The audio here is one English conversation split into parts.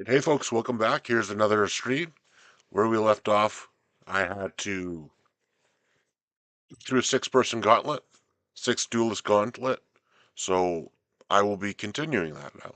Hey folks, welcome back. Here's another stream. Where we left off, I had to through a six-person gauntlet, six duelist gauntlet. So I will be continuing that now.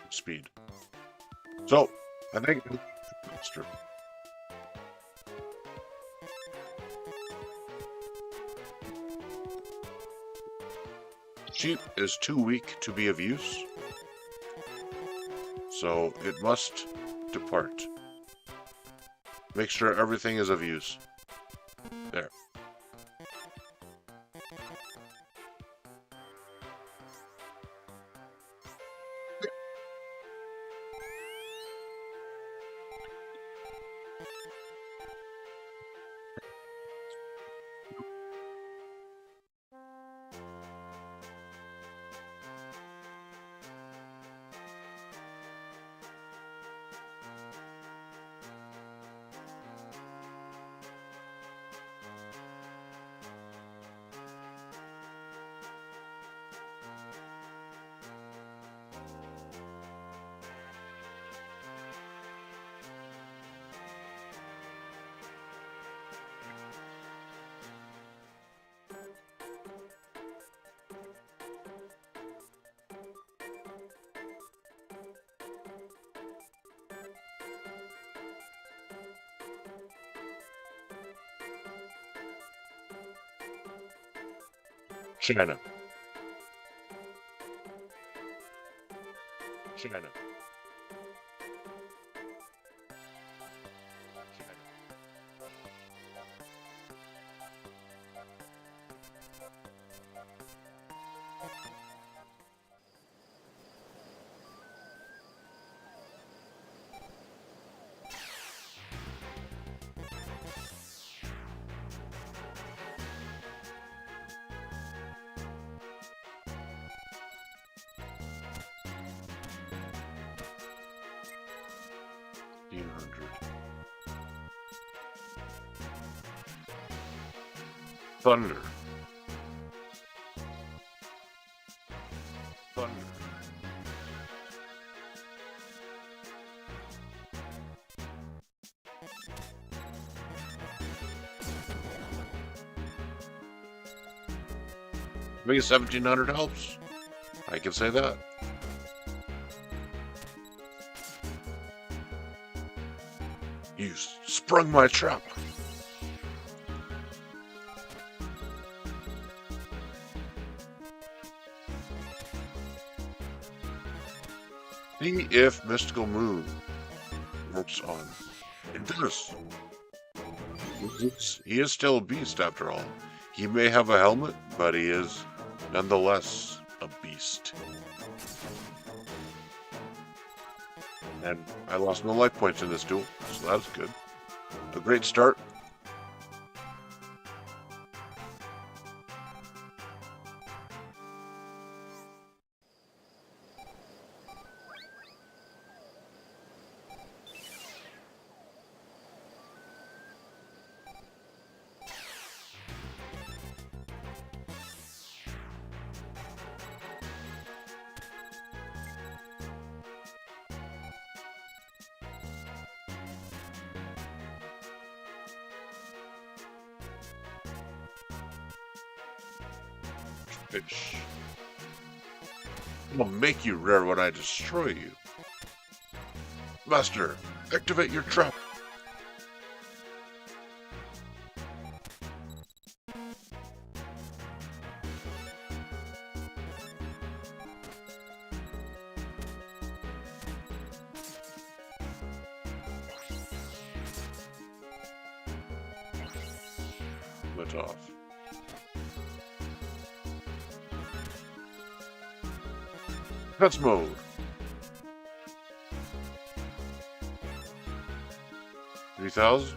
Speed. So I think sheep is too weak to be of use, so it must depart. Make sure everything is of use. There. China. China. China. 1,500. Thunder. Thunder. Maybe 1,700 helps. I can say that. You sprung my trap. See if Mystical Moon works on. It does. He is still a beast after all. He may have a helmet, but he is nonetheless a beast. And I lost no life points in this duel, so that's good. A great start. Fish. I'll make you rare when I destroy you. Master, activate your trap. split off. Pets mode. 3,000.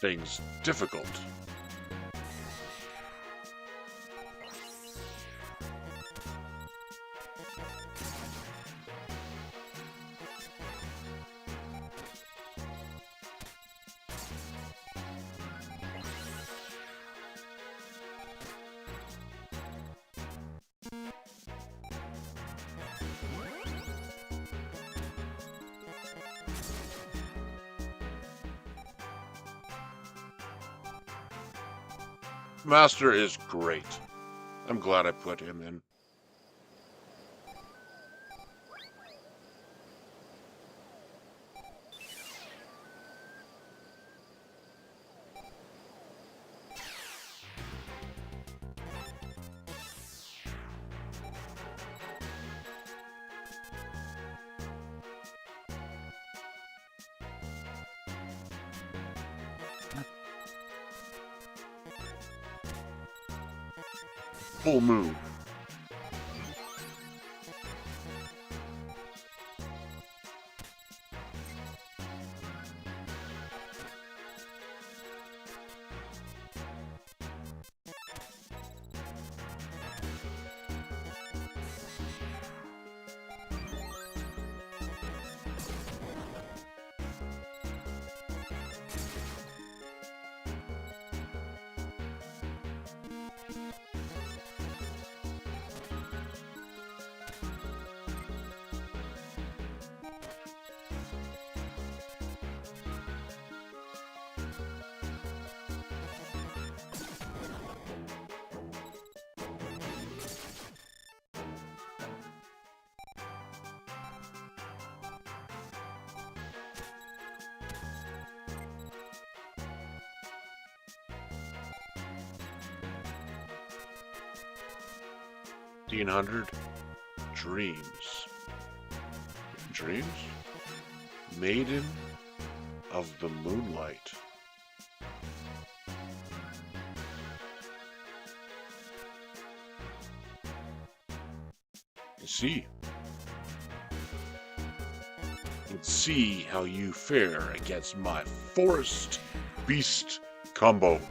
Things difficult. Master is great. I'm glad I put him in. Full move. $1,500. Dreams. Dreams? Maiden of the Moonlight. See. Let's see how you fare against my Forest Beast combo.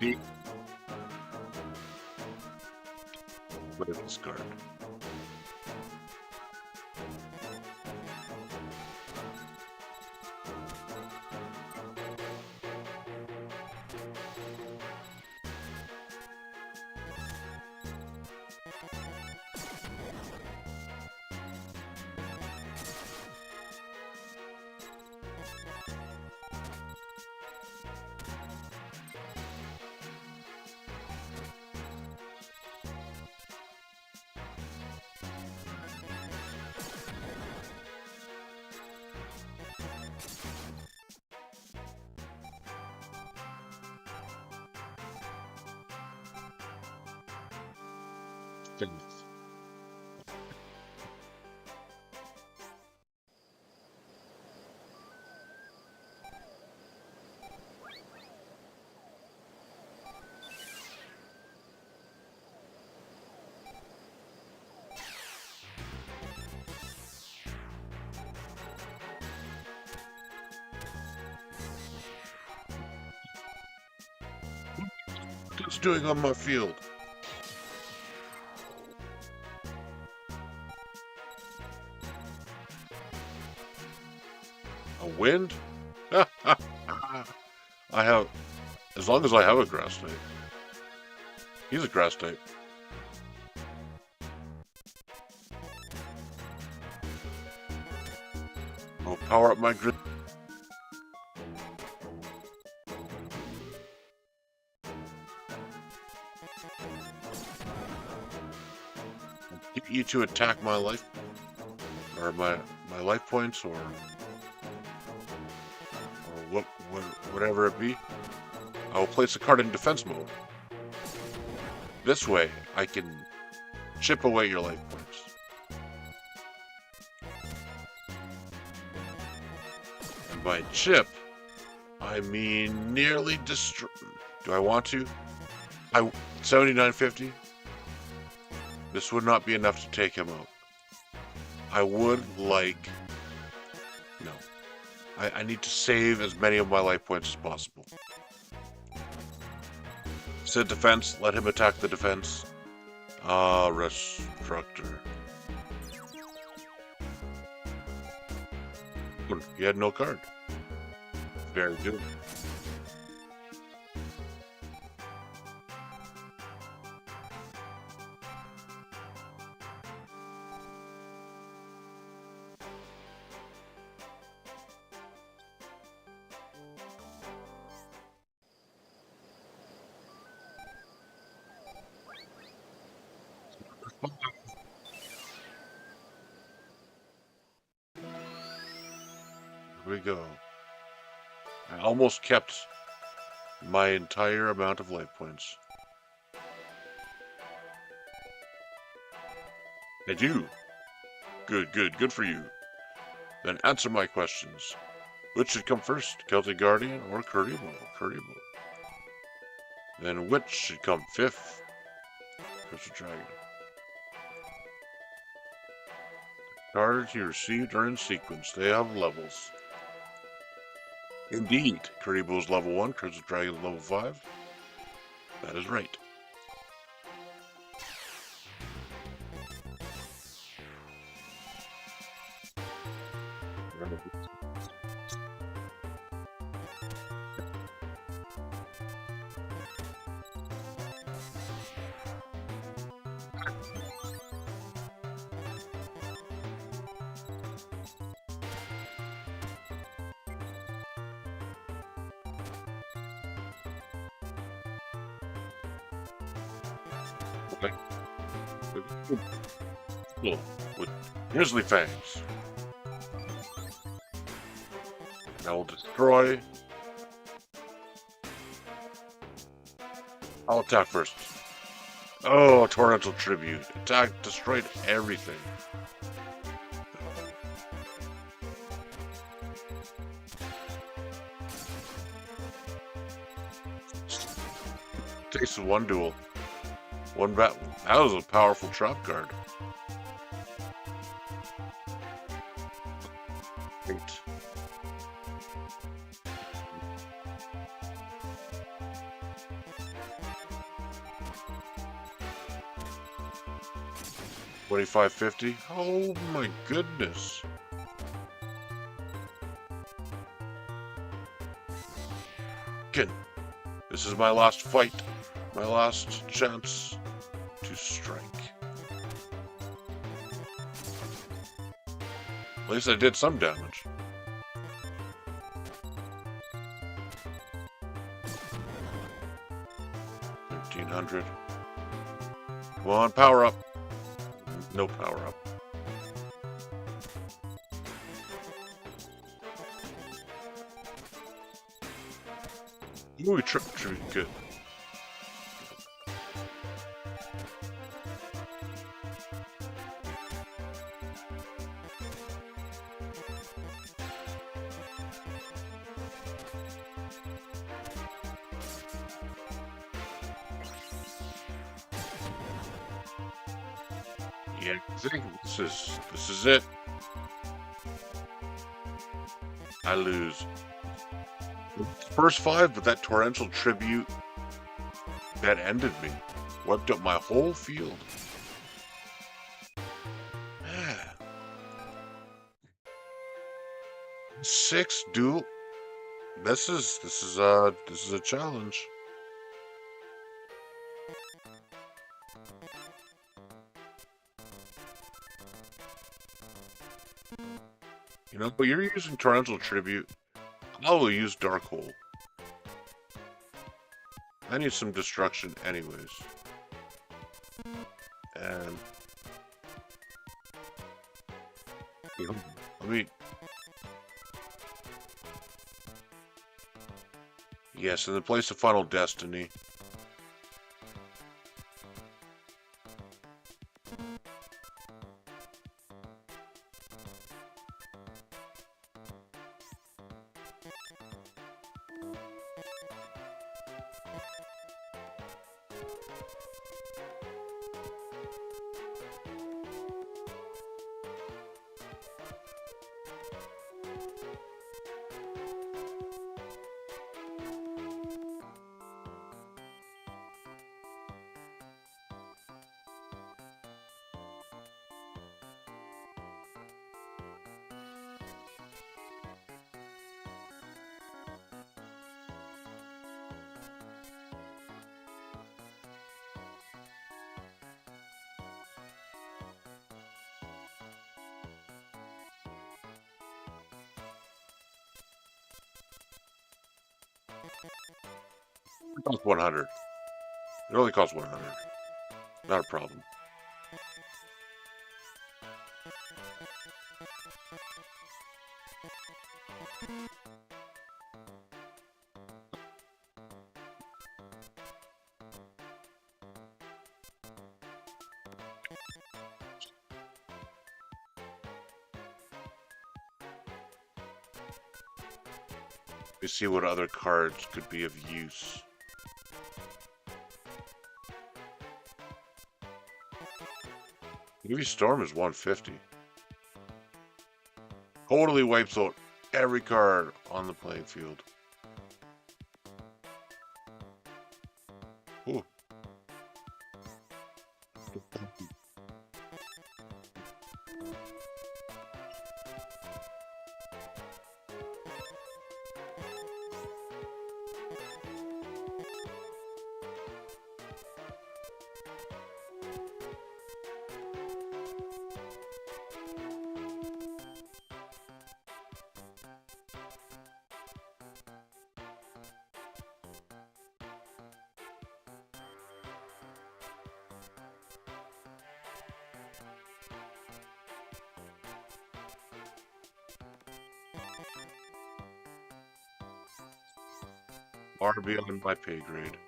See? What is this card? Faith. What's doing on my field? A wind? I have, as long as I have a grass type. He's a grass type. I'll power up my grid. Get you to attack my life, or my life points, or whatever it be. I will place a card in defense mode. This way, I can chip away your life points. And by chip, I mean nearly destroy. Do I want to? 7950? This would not be enough to take him out. I would like... No. I need to save as many of my life points as possible. Said defense, let him attack the defense. Restructor. He had no card. Very good. Here we go. I almost kept my entire amount of life points. I do. Good for you. Then answer my questions. Which should come first, Celtic Guardian or Kuriboh? Kuriboh. Then which should come fifth? Crystal Dragon. Cards you received are in sequence. They have levels. Indeed, Kuriboh's level 1, Crystal Dragon's level 5. That is right. With grizzly fangs. I will destroy. I'll attack first. Oh, torrential tribute. Attack destroyed everything. Takes one duel. One bat. That was a powerful trap card. 8. $25.50. Oh my goodness. Again, this is my last fight. My last chance to strike. At least I did some damage. $1,300. Come on, power up. No power up. Ooh, tribute, good. Yeah, I think this is it. I lose. First 5, but that torrential tribute that ended me. Wiped up my whole field. Man. 6 dual. This is a challenge. You know, but you're using Torrential Tribute. I will use Dark Hole. I need some destruction anyways. And you know, let me. Yes, in the place of Final Destiny. It costs 100. It only costs 100. Not a problem. We see what other cards could be of use. Maybe Storm is 150. Totally wipes out every card on the playing field. Ooh. 'Far beyond my pay grade.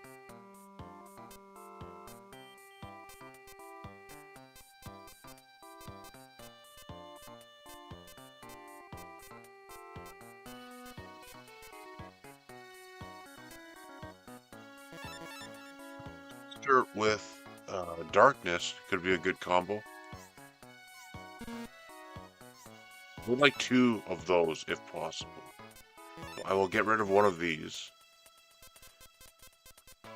With Darkness could be a good combo. I would like 2 of those if possible. So I will get rid of one of these.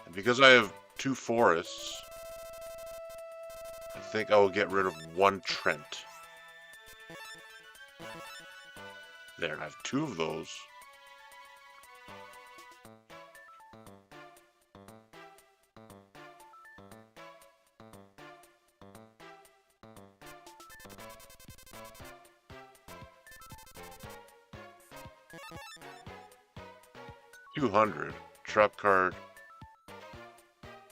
And because I have 2 forests, I think I will get rid of 1 Trent. There, I have 2 of those. $200 trap card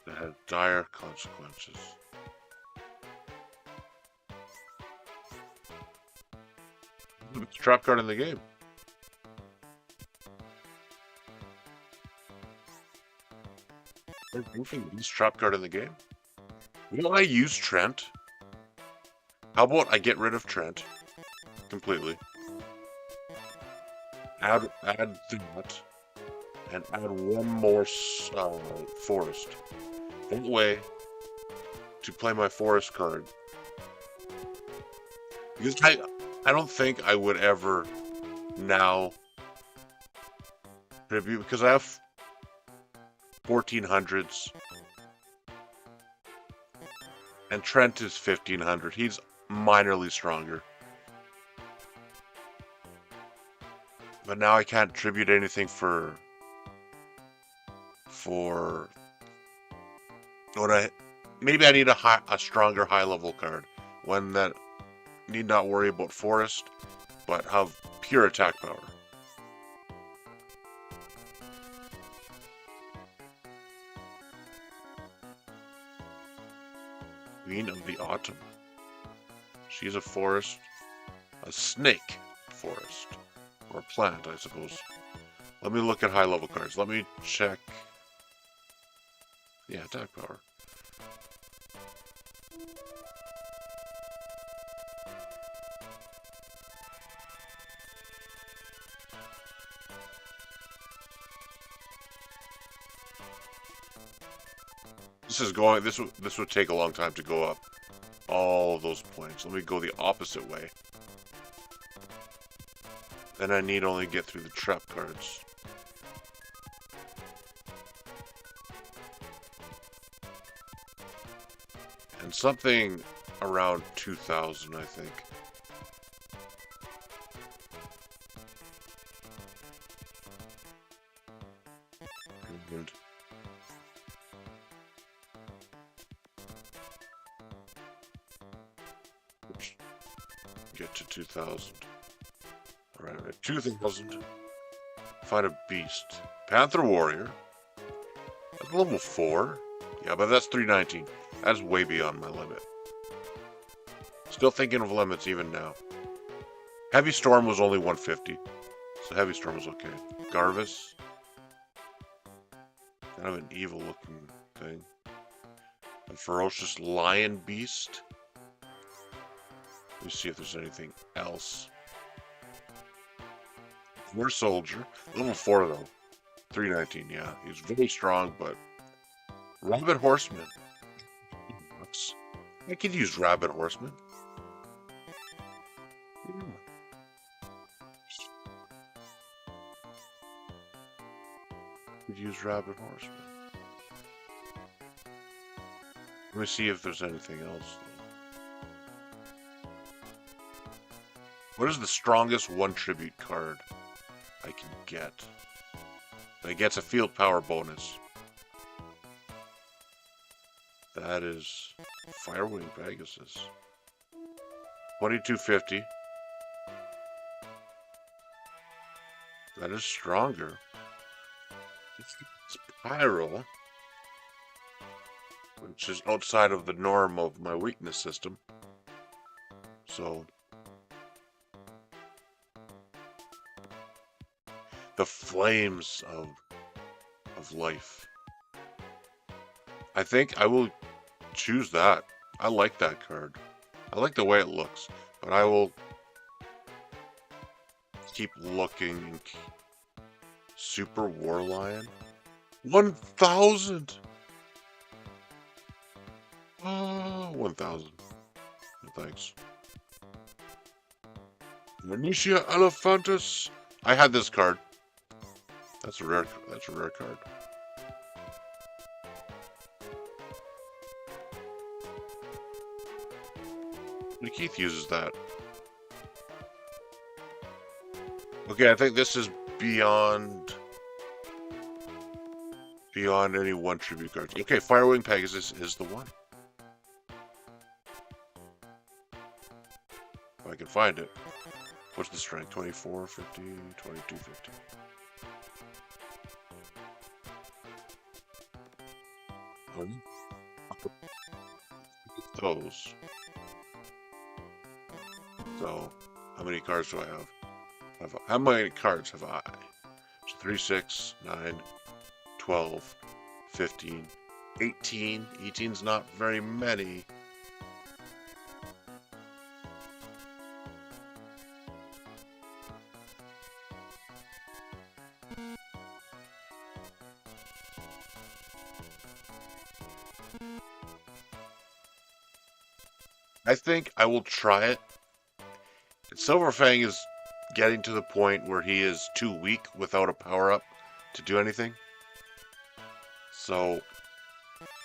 that has dire consequences. It's a trap card in the game. This trap card in the game. Will I use Trent? How about I get rid of Trent completely? Add that. And add 1 more forest. That way, to play my forest card. Because I don't think I would ever now tribute, because I have 1400s. And Trent is 1500. He's minorly stronger. But now I can't tribute anything for what I maybe I need a stronger high level card, one that need not worry about forest, but have pure attack power. Queen of the Autumn. She's a forest, a snake forest, or plant, I suppose. Let me look at high level cards. Let me check. Yeah, attack power. This would take a long time to go up all of those points. Let me go the opposite way. Then I need only get through the trap cards. And something around 2,000, I think. And get to 2,000. Alright, at 2,000. Find a beast. Panther Warrior. That's level 4. Yeah, but that's 319. That's way beyond my limit. Still thinking of limits even now. Heavy Storm was only 150. So Heavy Storm was okay. Garvis. Kind of an evil looking thing. A Ferocious Lion Beast. Let me see if there's anything else. War Soldier. Level 4 though. 319, yeah. He's very strong, but Rabbit Horseman. I could use Rabbit Horseman. Yeah. Could use Rabbit Horseman. Let me see if there's anything else. What is the strongest one tribute card I can get? That gets a field power bonus. That is Firewing Pegasus. 2250. That is stronger. It's Pyro, which is outside of the norm of my weakness system. So the flames of life. I think I will choose that. I like that card. I like the way it looks, but I will keep looking. Super War Lion. 1,000! Oh, 1,000. Thanks. Venetia Elephantus. I had this card. That's a rare card. Keith uses that. Okay, I think this is beyond any one tribute cards. Okay, Firewing Pegasus is the one. If I can find it. What's the strength? 2450, 2250. Those. So, how many cards do I have? How many cards have I? So 3, 6, 9, 12, 15, 18. 18's not very many. I think I will try it. Silverfang is getting to the point where he is too weak without a power-up to do anything. So,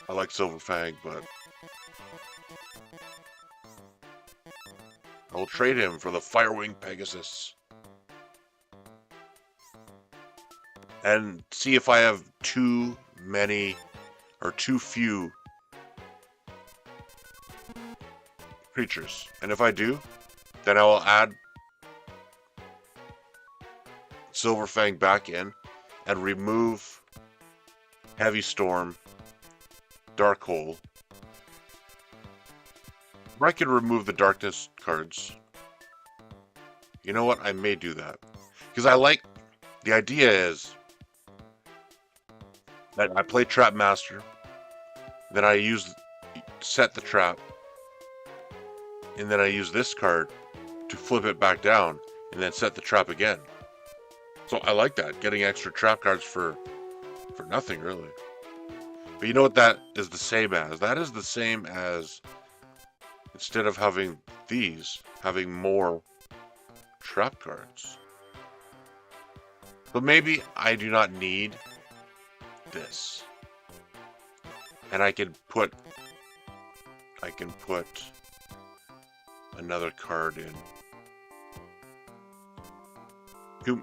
I like Silverfang, but I will trade him for the Firewing Pegasus. and see if I have too many or too few creatures. And if I do, then I will add Silverfang back in and remove Heavy Storm, Dark Hole. Or I could remove the Darkness cards. You know what? I may do that. Because I like... The idea is that I play Trap Master, then I set the trap, and then I use this card to flip it back down, and then set the trap again. So I like that, getting extra trap cards for nothing, really. But you know what that is the same as? That is the same as, instead of having these, having more trap cards. But maybe I do not need this. And I can put another card in.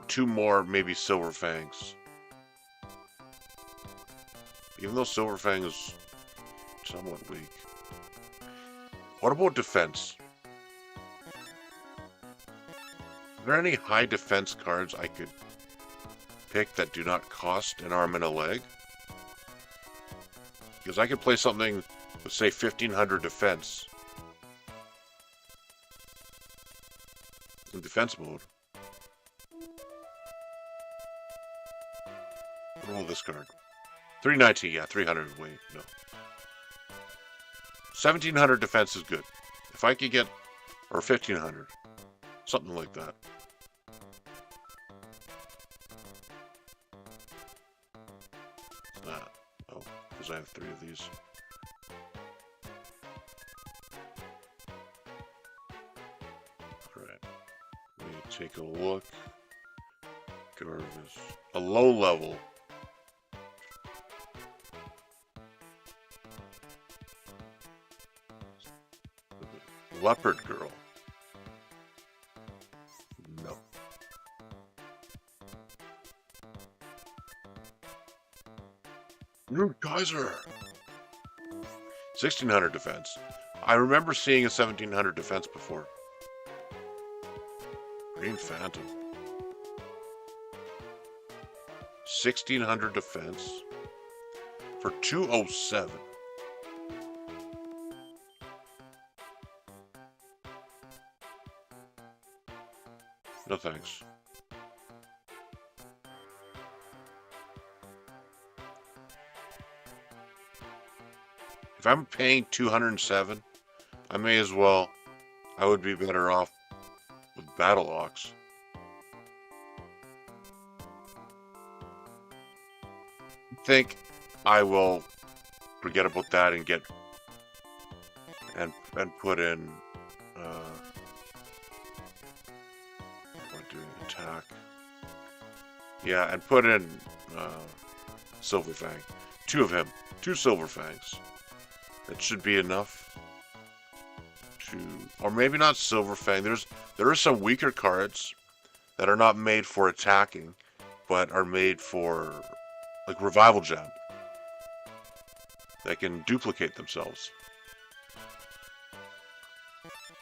Two more, maybe Silverfangs. Even though Silverfang is somewhat weak. What about defense? Are there any high defense cards I could pick that do not cost an arm and a leg? Because I could play something with, say, 1500 defense in defense mode. What about this card? 319, yeah, 300, wait, no. 1700 defense is good. If I could get, or 1500, something like that. Oh, because I have 3 of these. Alright, let me take a look. Garvis. A low level. Leopard Girl. No. New Geyser. 1600 defense. I remember seeing a 1700 defense before. Green Phantom. 1600 defense for 207. No thanks. If I'm paying 207, I may as well. I would be better off with Battle Ox. I think I will forget about that and get and put in doing attack. Yeah, and put in Silverfang. 2 of him. 2 Silverfangs. That should be enough to, or maybe not Silverfang. There are some weaker cards that are not made for attacking, but are made for, like, Revival Gem. That can duplicate themselves.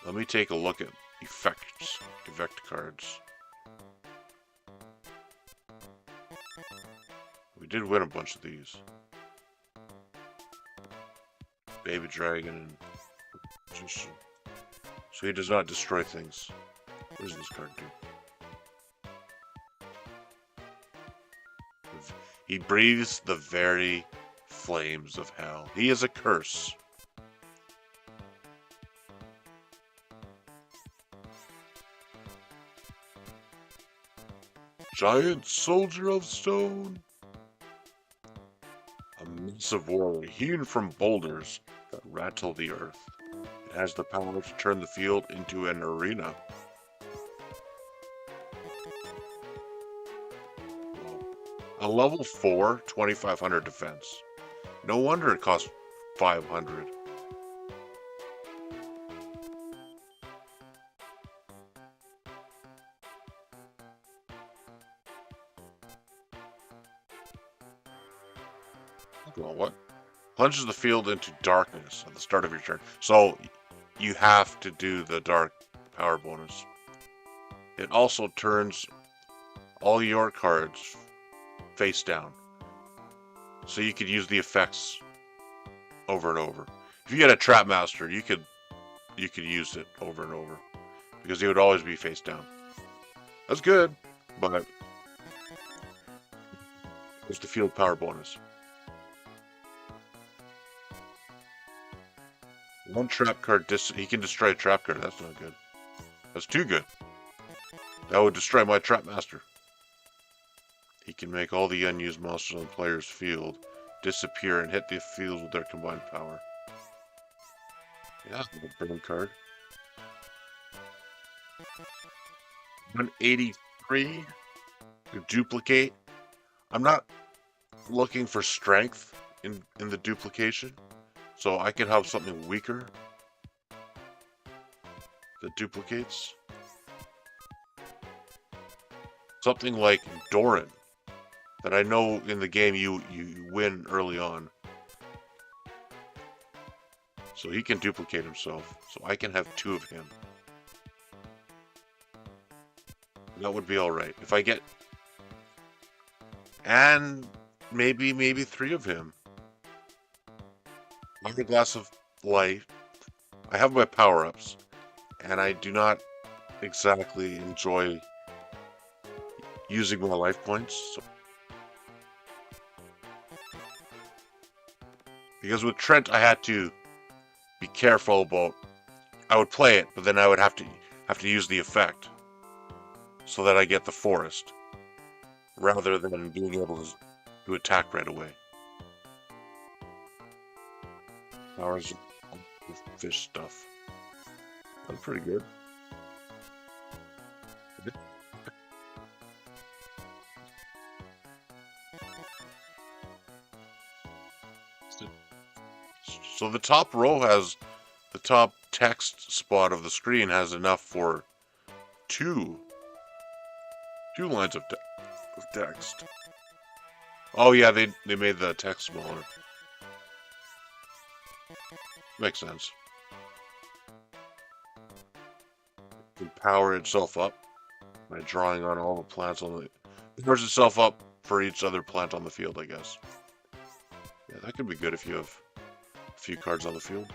Let me take a look at effect cards. We did win a bunch of these. Baby Dragon and Magician. So he does not destroy things. What does this card do? He breathes the very flames of hell. He is a curse. Giant Soldier of Stone. A massive warrior hewn from boulders that rattle the earth. It has the power to turn the field into an arena. A level 4, 2500 defense. No wonder it costs 500. Well, what? Plunges the field into darkness at the start of your turn. So you have to do the dark power bonus. It also turns all your cards face down. So you could use the effects over and over. If you get a Trap Master, you could use it over and over because he would always be face down. That's good, but it's the field power bonus. One trap card, he can destroy a trap card. That's not good. That's too good. That would destroy my Trap Master. He can make all the unused monsters on the player's field disappear and hit the field with their combined power. Yeah, a burn card. 183 to duplicate. I'm not looking for strength in the duplication, so I can have something weaker that duplicates. Something like Doran, that I know in the game you win early on. So he can duplicate himself, so I can have 2 of him. That would be alright. If I get... And maybe 3 of him. Another glass of life. I have my power-ups, and I do not exactly enjoy using my life points. So. Because with Trent, I had to be careful about... I would play it, but then I would have to use the effect so that I get the forest, rather than being able to attack right away. Powers of fish stuff. That's pretty good. So the top row has, the top text spot of the screen has enough for two lines of text. Oh yeah, they made the text smaller. Makes sense. It can power itself up by drawing on all the plants on the... It powers itself up for each other plant on the field, I guess. Yeah, that could be good if you have a few cards on the field.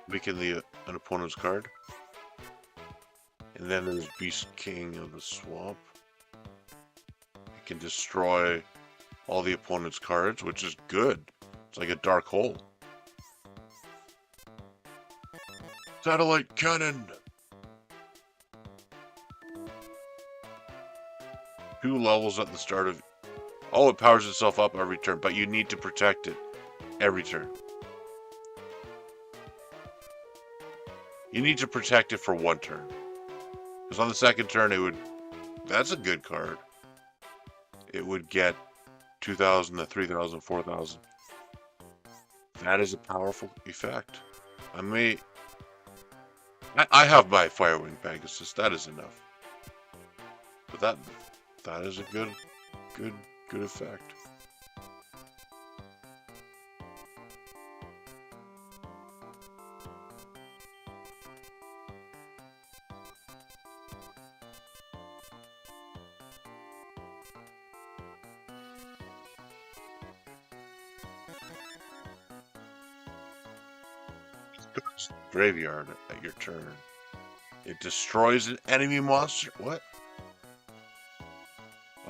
Weaken an opponent's card. And then there's Beast King of the Swamp. It can destroy all the opponent's cards, which is good. It's like a dark hole. Satellite Cannon! 2 levels at the start of... Oh, it powers itself up every turn, but you need to protect it every turn. You need to protect it for 1 turn. Because on the second turn, it would... That's a good card. It would get 2,000 to 3,000, 4,000. That is a powerful effect. I have my Firewing Pegasus. That is enough. But that is a good effect. Graveyard at your turn. It destroys an enemy monster. What?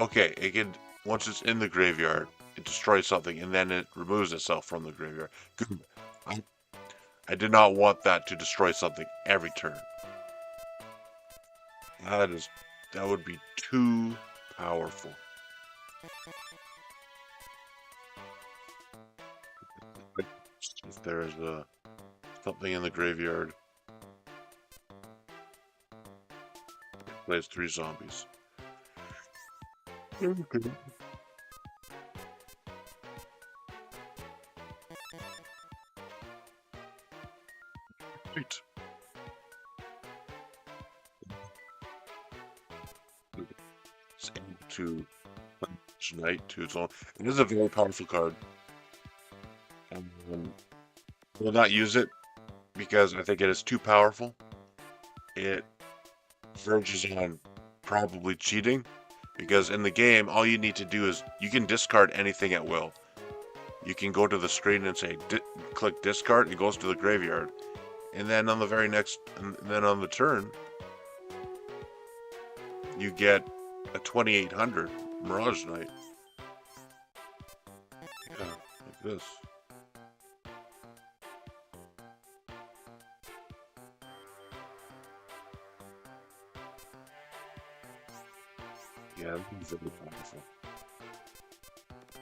Okay, it can, once it's in the graveyard, it destroys something and then it removes itself from the graveyard. Good. I did not want that to destroy something every turn. That would be too powerful. If there's something in the graveyard, it plays 3 zombies. Okay. Great. to Tonight to its own. It is a very powerful card. Um, I will not use it because I think it is too powerful. It verges on probably cheating because in the game, all you need to do is you can discard anything at will. You can go to the screen and say, click discard, it goes to the graveyard. And then on the on the turn, you get a 2800 Mirage Knight. Yeah, like this. Yeah, it's very powerful.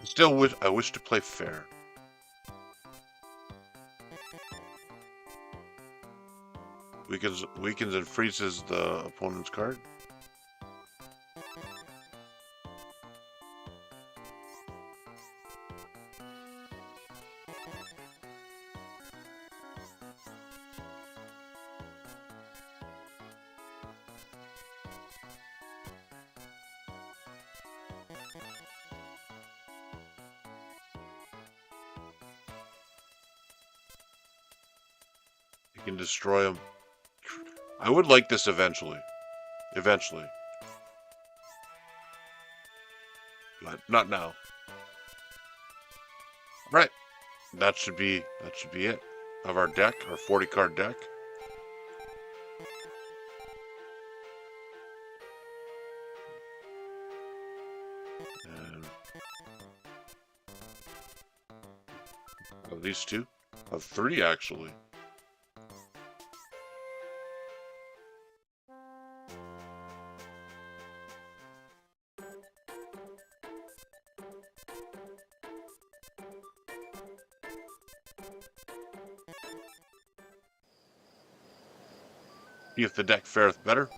Still, I wish to play fair. Weakens and freezes the opponent's card. You can destroy them. I would like this eventually. Eventually. But not now. Right. That should be it. Of our deck, our 40 card deck. And of these two? Of three actually. See if the deck fareth better.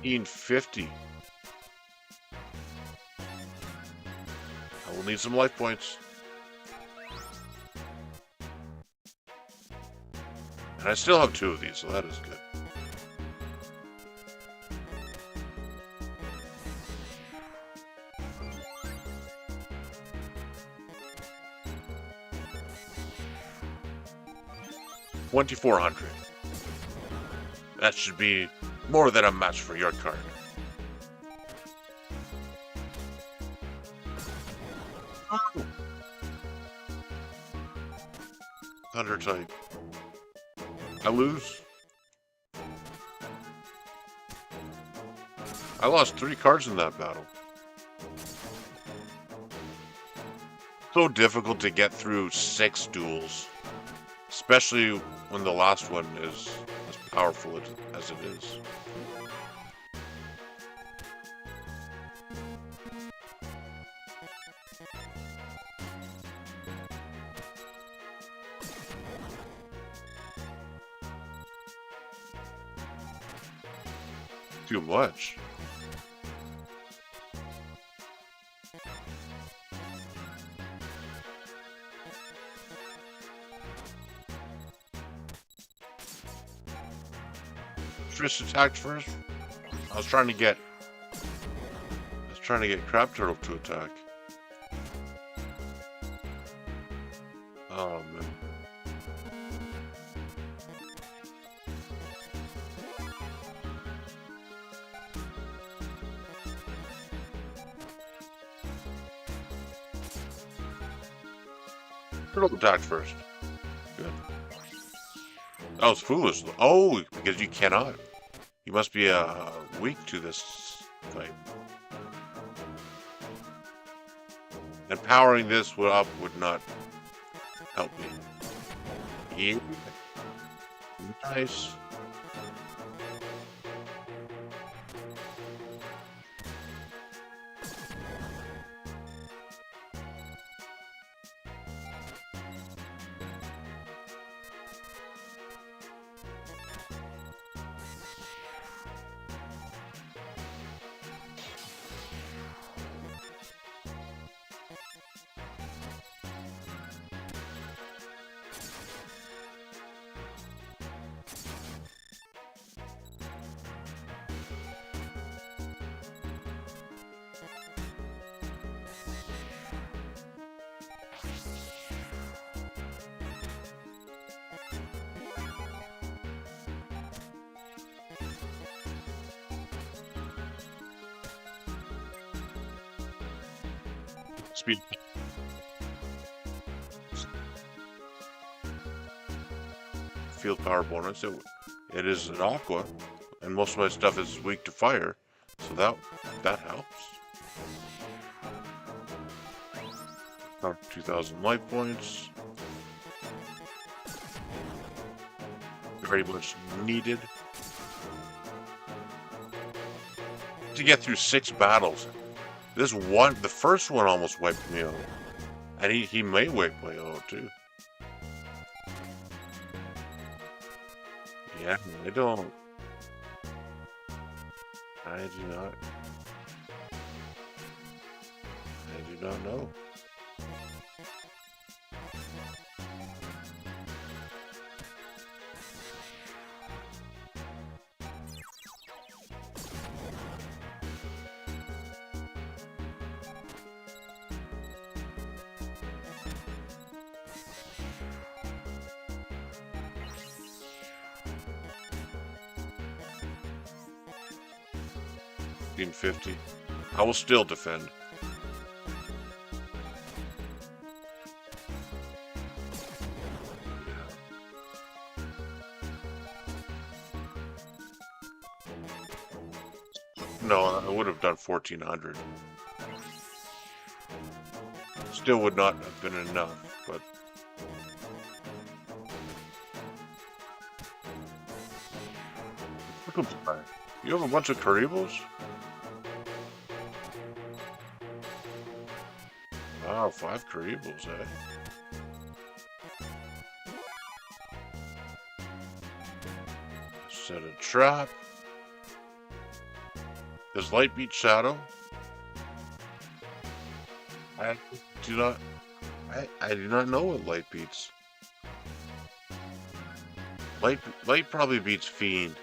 $15.50. I will need some life points. And I still have two of these, so that is good. $2,400. That should be more than a match for your card. Thunder type. I lose. I lost 3 cards in that battle. So difficult to get through 6 duels. Especially when the last one is as powerful as it is. Too much. Trish attacked first. I was trying to get Crab Turtle to attack. Oh man. Turtle attacked first. Good. That was foolish. Oh, because you cannot. You must be weak to this type. And powering this up would not help me. Yeah. Nice. Speed. Field power bonus. It is an aqua, and most of my stuff is weak to fire, so that helps. 2,000 life points. Very much needed to get through 6 battles. This one, the first one, almost wiped me out, and he may wipe me out too. Yeah, I don't. I do not. I do not know. $15.50. I will still defend. No, I would have done 1,400. Still would not have been enough, but you have a bunch of Karibos? Wow, 5 Karibos, eh? Set a trap. Does light beat shadow? I do not. I do not know what light beats. Light probably beats fiend.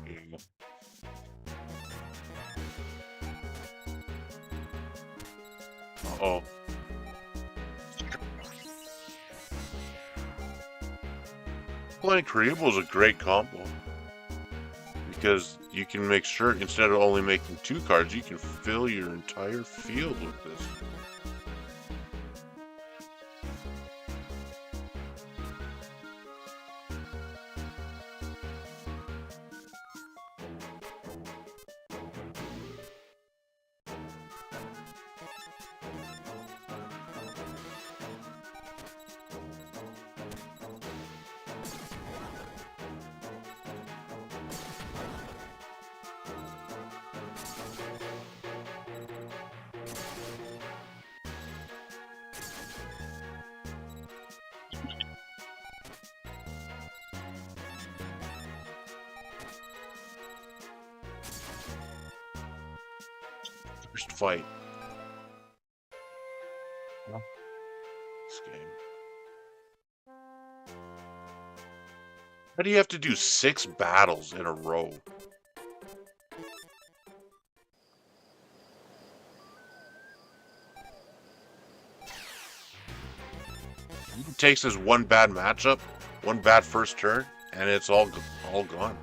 Yeah. Uh-oh. Playing Karibo is a great combo because you can make sure instead of only making 2 cards, you can fill your entire field with this. First fight. This game. How do you have to do 6 battles in a row? It takes us one bad matchup, one bad first turn, and it's all gone.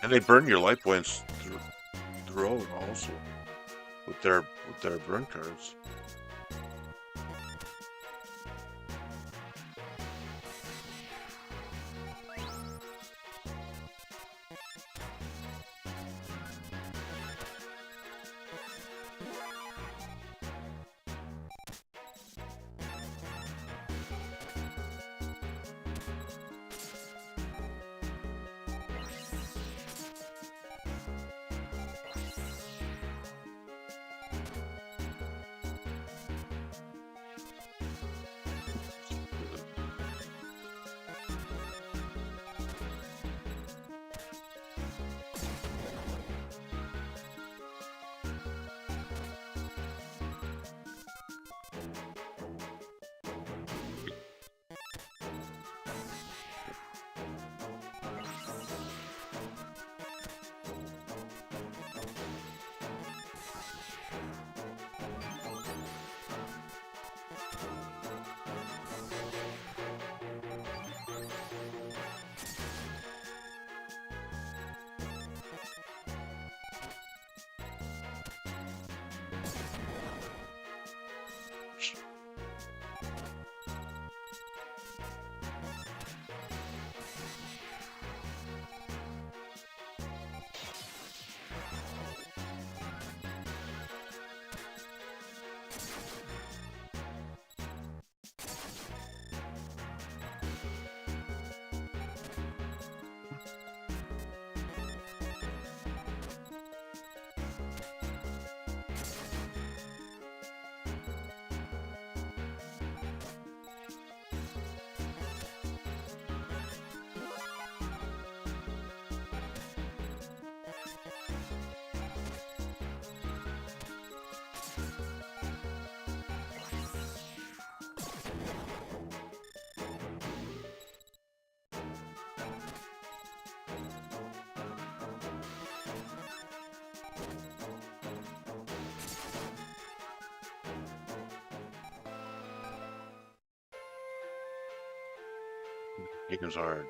And they burn your life points through it also with their burn cards. Game's hard.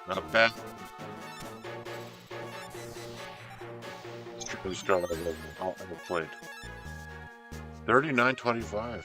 Not bad. Strictly Scarlet I've ever played. 39.25.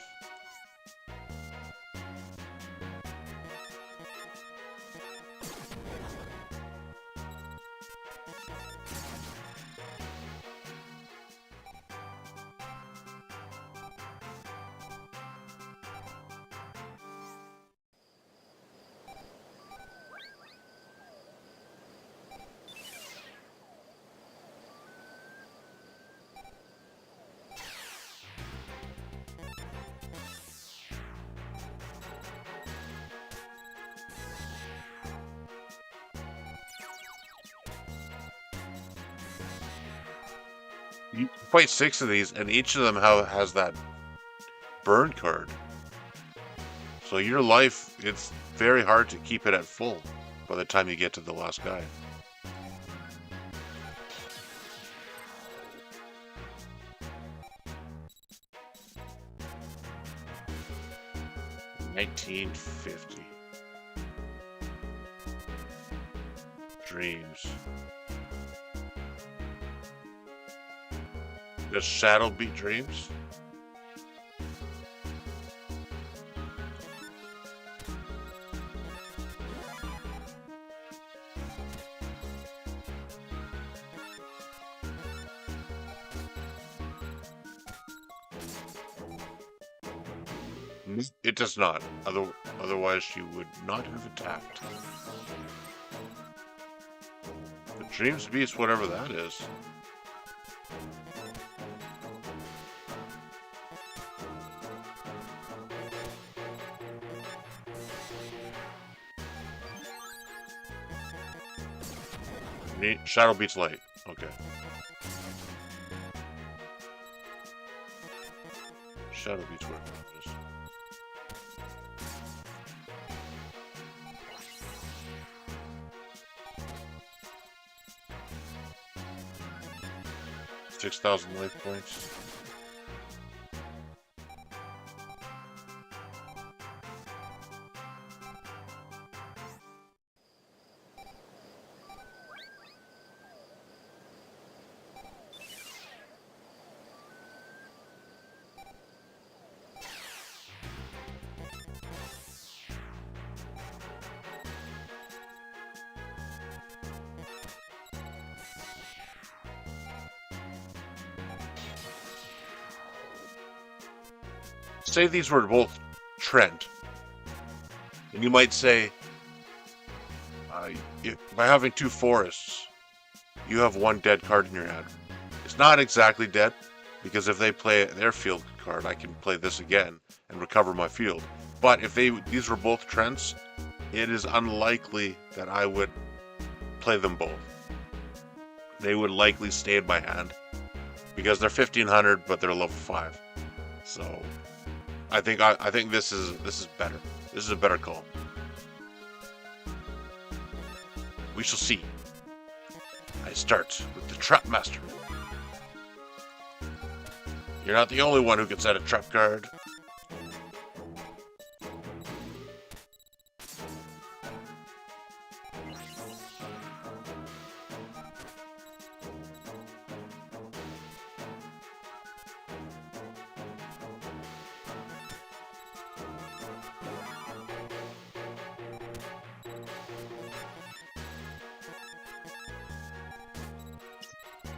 You fight 6 of these, and each of them has that burn card. So your life, it's very hard to keep it at full by the time you get to the last guy. $19.50. Dreams. Does Shadow beat Dreams? It does not. Otherwise, you would not have attacked. The Dreams Beast, whatever that is. Shadow beats Light. Okay. Shadow beats whatever it is. $6,000 life points. Say these were both Trent, and you might say, by having 2 forests, you have 1 dead card in your hand. It's not exactly dead, because if they play their field card, I can play this again and recover my field. But if these were both Trents, it is unlikely that I would play them both. They would likely stay in my hand, because they're 1500, but they're level 5. So I think this is better. This is a better call. We shall see. I start with the Trap Master. You're not the only one who can set a trap card.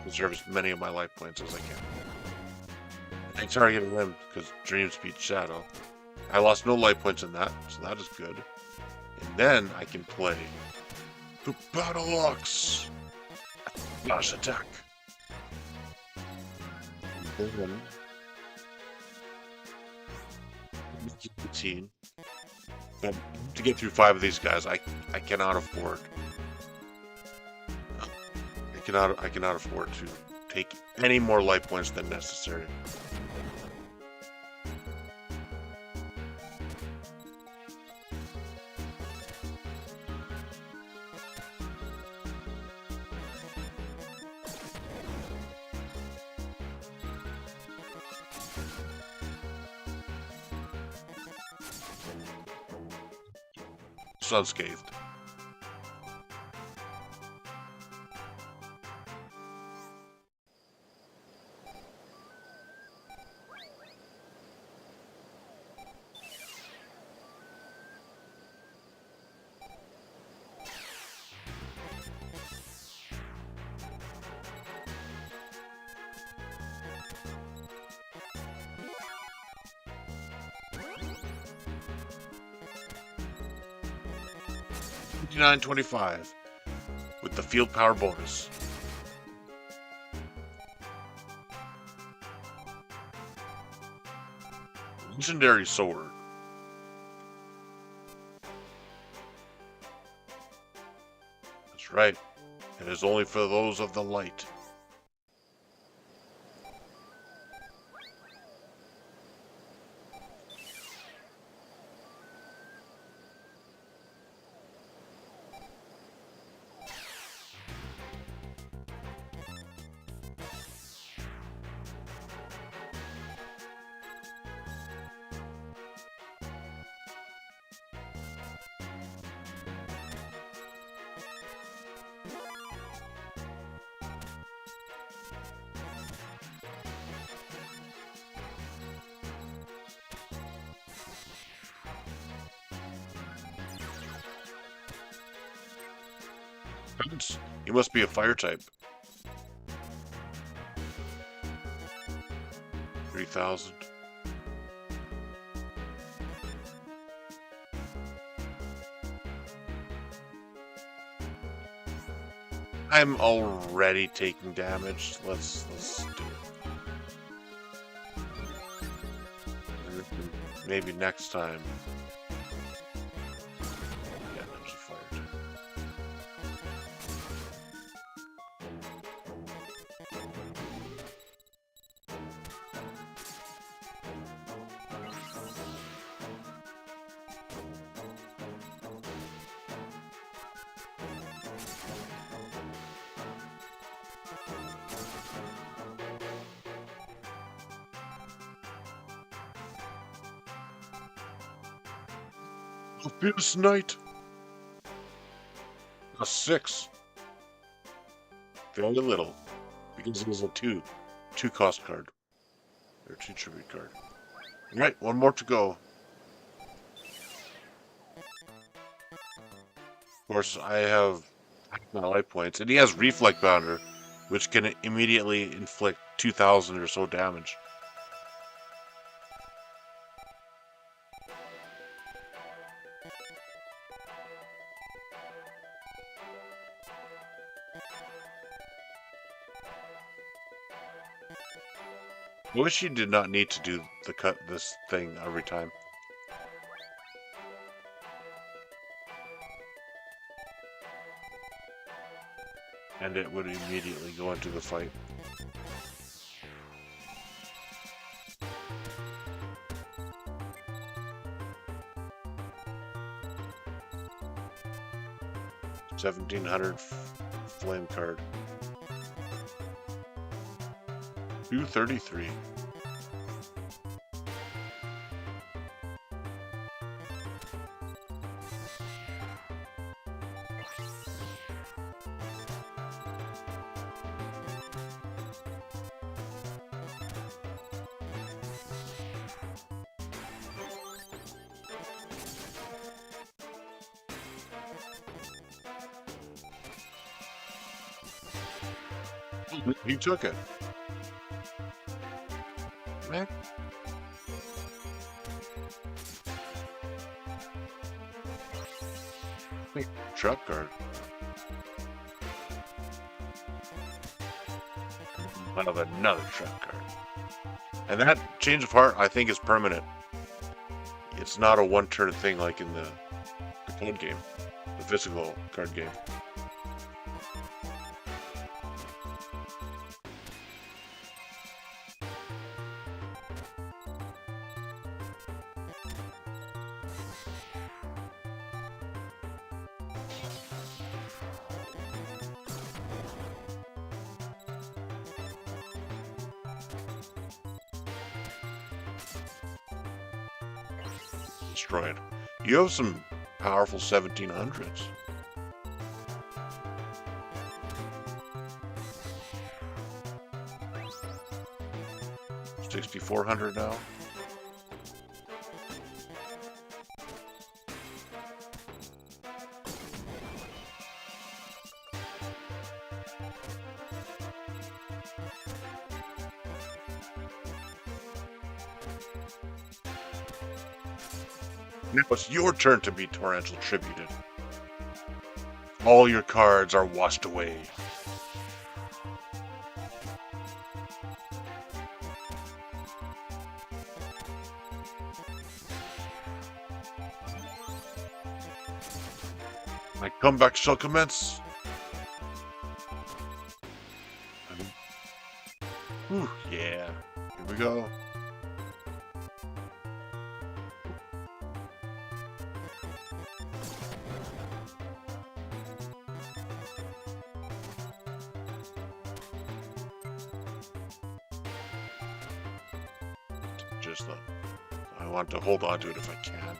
Conserve as many of my life points as I can. I targeted him because Dream Speed Shadow. I lost no life points in that, so that is good. And then I can play the Battle Axe. Flash attack. And then 18. But to get through 5 of these guys, I cannot afford. I cannot afford to take any more life points than necessary. Unscathed. $59.25 with the field power bonus. Legendary sword. That's right. It is only for those of the light. You must be a fire type. 3,000. I'm already taking damage. Let's do it. Maybe next time. Yeah, there's a fire type. Fierce Knight. A 6. Very little. Because it is a 2 cost card. Or 2 tribute card. Alright, one more to go. Of course, I have my life points. And he has Reflect Bounder, which can immediately inflict 2,000 or so damage. I wish you did not need to do this thing every time. And it would immediately go into the fight. 1700 flame card. 233. He took it. Man. Wait, truck card. Out of another truck card. And that change of heart, I think, is permanent. It's not a one-turn thing like in the card game, the physical card game. Destroyed. You have some powerful 1700s. 6400 now. Now it's your turn to be torrential tributed. All your cards are washed away. My comeback shall commence. Whew, yeah. Here we go. Just I want to hold on to it if I can.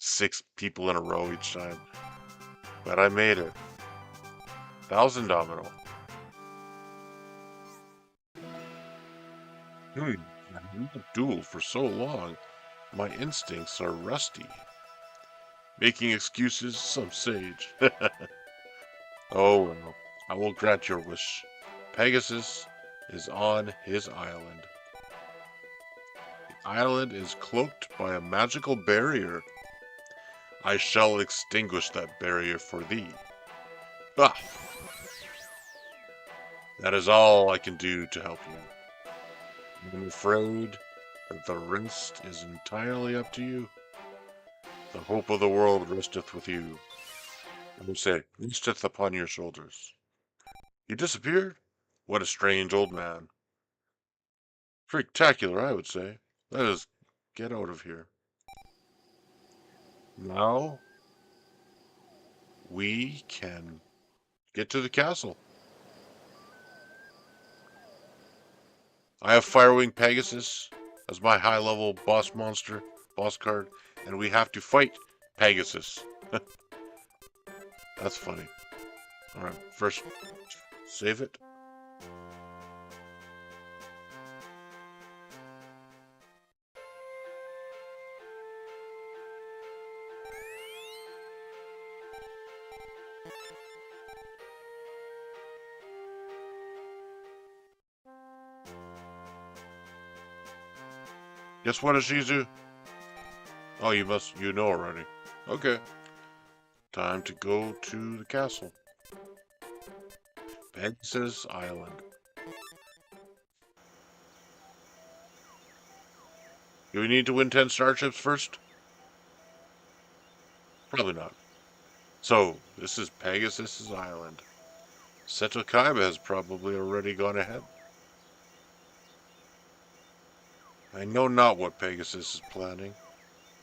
Six people in a row each time. But I made it. 1,000 domino. I've not dueled for so long. My instincts are rusty. Making excuses, some sage. Oh well, I will grant your wish. Pegasus is on his island. The island is cloaked by a magical barrier. I shall extinguish that barrier for thee. Ah! That is all I can do to help you. I'm afraid that the rest is entirely up to you. The hope of the world resteth with you. I would say, resteth upon your shoulders. You disappeared? What a strange old man. Spectacular, I would say. Let us get out of here. Now we can get to the castle. I have Firewing Pegasus as my high-level boss monster, boss card, and we have to fight Pegasus. That's funny. Alright, first, save it. Guess what, Ashizu? Oh, you know already. Okay. Time to go to the castle. Pegasus Island. Do we need to win 10 starships first? Probably not. So, this is Pegasus Island. Seto Kaiba has probably already gone ahead. I know not what Pegasus is planning,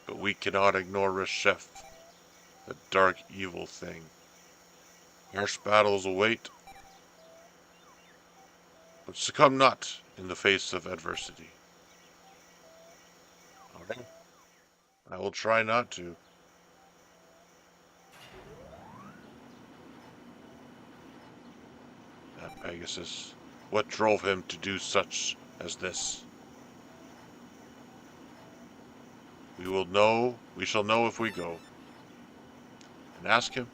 but we cannot ignore Reshef, the dark evil thing. Harsh battles await, but succumb not in the face of adversity. Okay. I will try not to. That Pegasus. What drove him to do such as this? We shall know if we go. And ask him.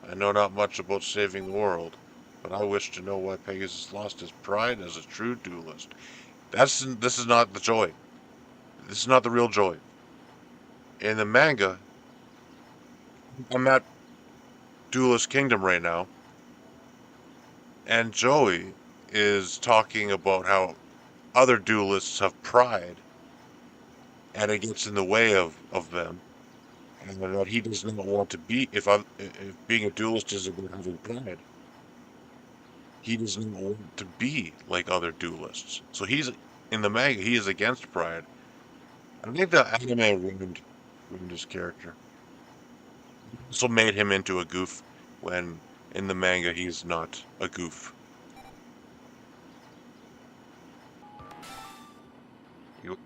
I know not much about saving the world, but I wish to know why Pegasus lost his pride as a true duelist. This is not the joy. This is not the real joy. In the manga, I'm at Duelist Kingdom right now, and Joey is talking about how other duelists have pride, and it gets in the way of them, and that he does not want to be, if being a duelist is about having pride, he does not want to be like other duelists. So in the manga, he is against pride. I think the anime ruined his character. Also made him into a goof when in the manga he's not a goof. You,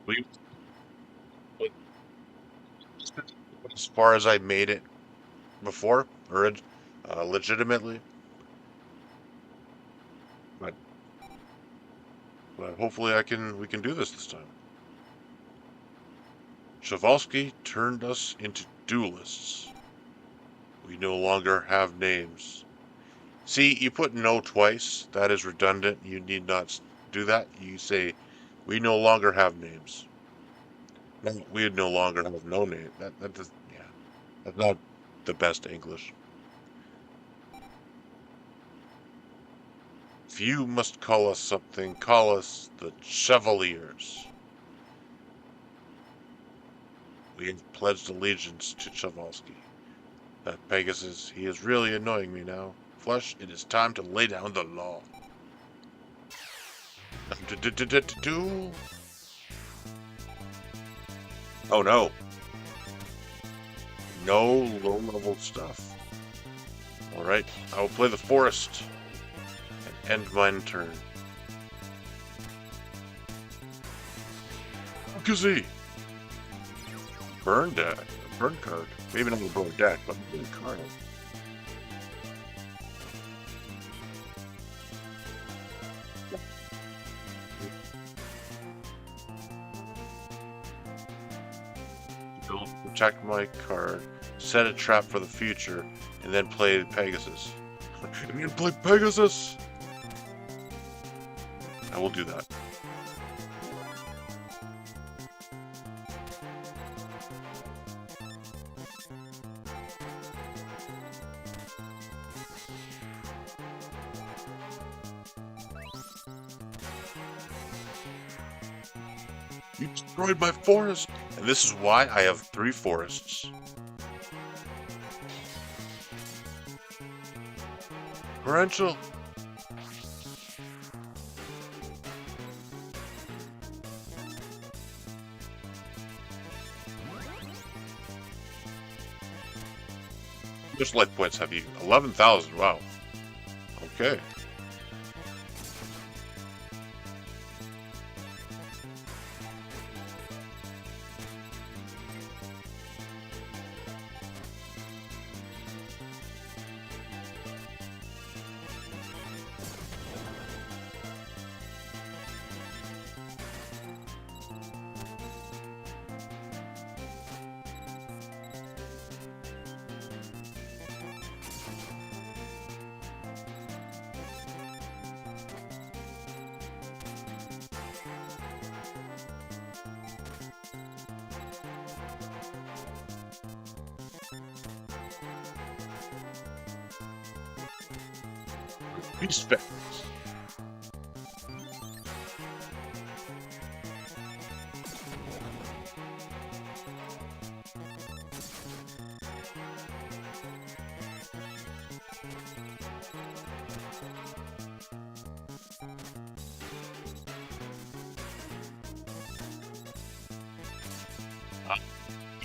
we, as far as I made it before, legitimately, but hopefully we can do this time. Chvalsky turned us into duelists. We no longer have names. See, you put no twice. That is redundant. You need not do that. You say, we no longer have names. No, we no longer have no name. That does, yeah. That's not the best English. If you must call us something, call us the Chevaliers. We have pledged allegiance to Chvalsky. That Pegasus, he is really annoying me now. Flush, it is time to lay down the law. Oh no. No low-level stuff. Alright, I will play the forest and end mine turn. Kazee! Burn deck. Burn card. Maybe not a burn deck, but a burn card. Don't protect my card. Set a trap for the future, and then play Pegasus. I'm gonna play Pegasus! I will do that. You destroyed my forest! And this is why I have 3 forests. Torrential! How much life points have you? 11,000, wow. Okay. Respect.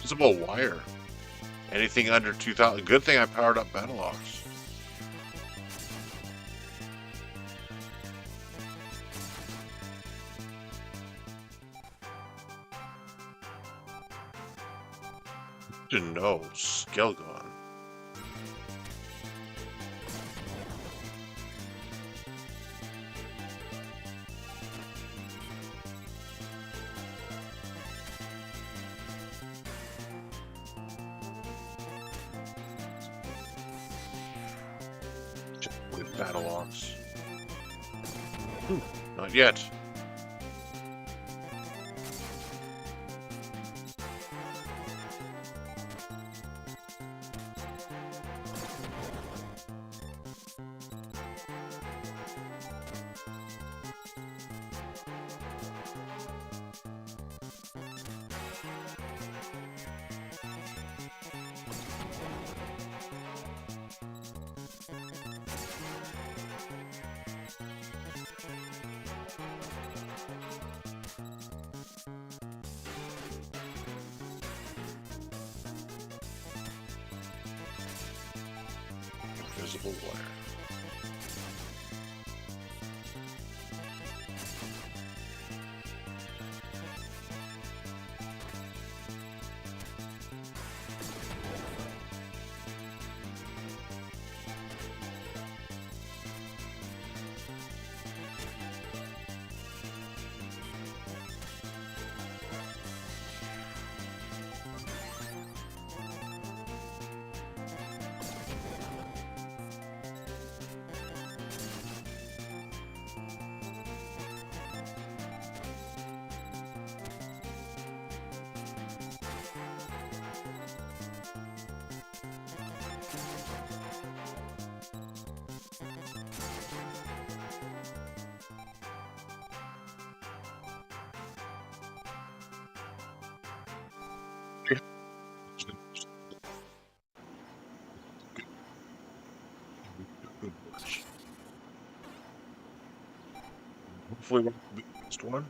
Visible wire. Anything under 2,000. Good thing I powered up battle ox. Didn't know. Skelgon. With battle ox. Not yet. Visible wire. Hopefully, we'll be the next one.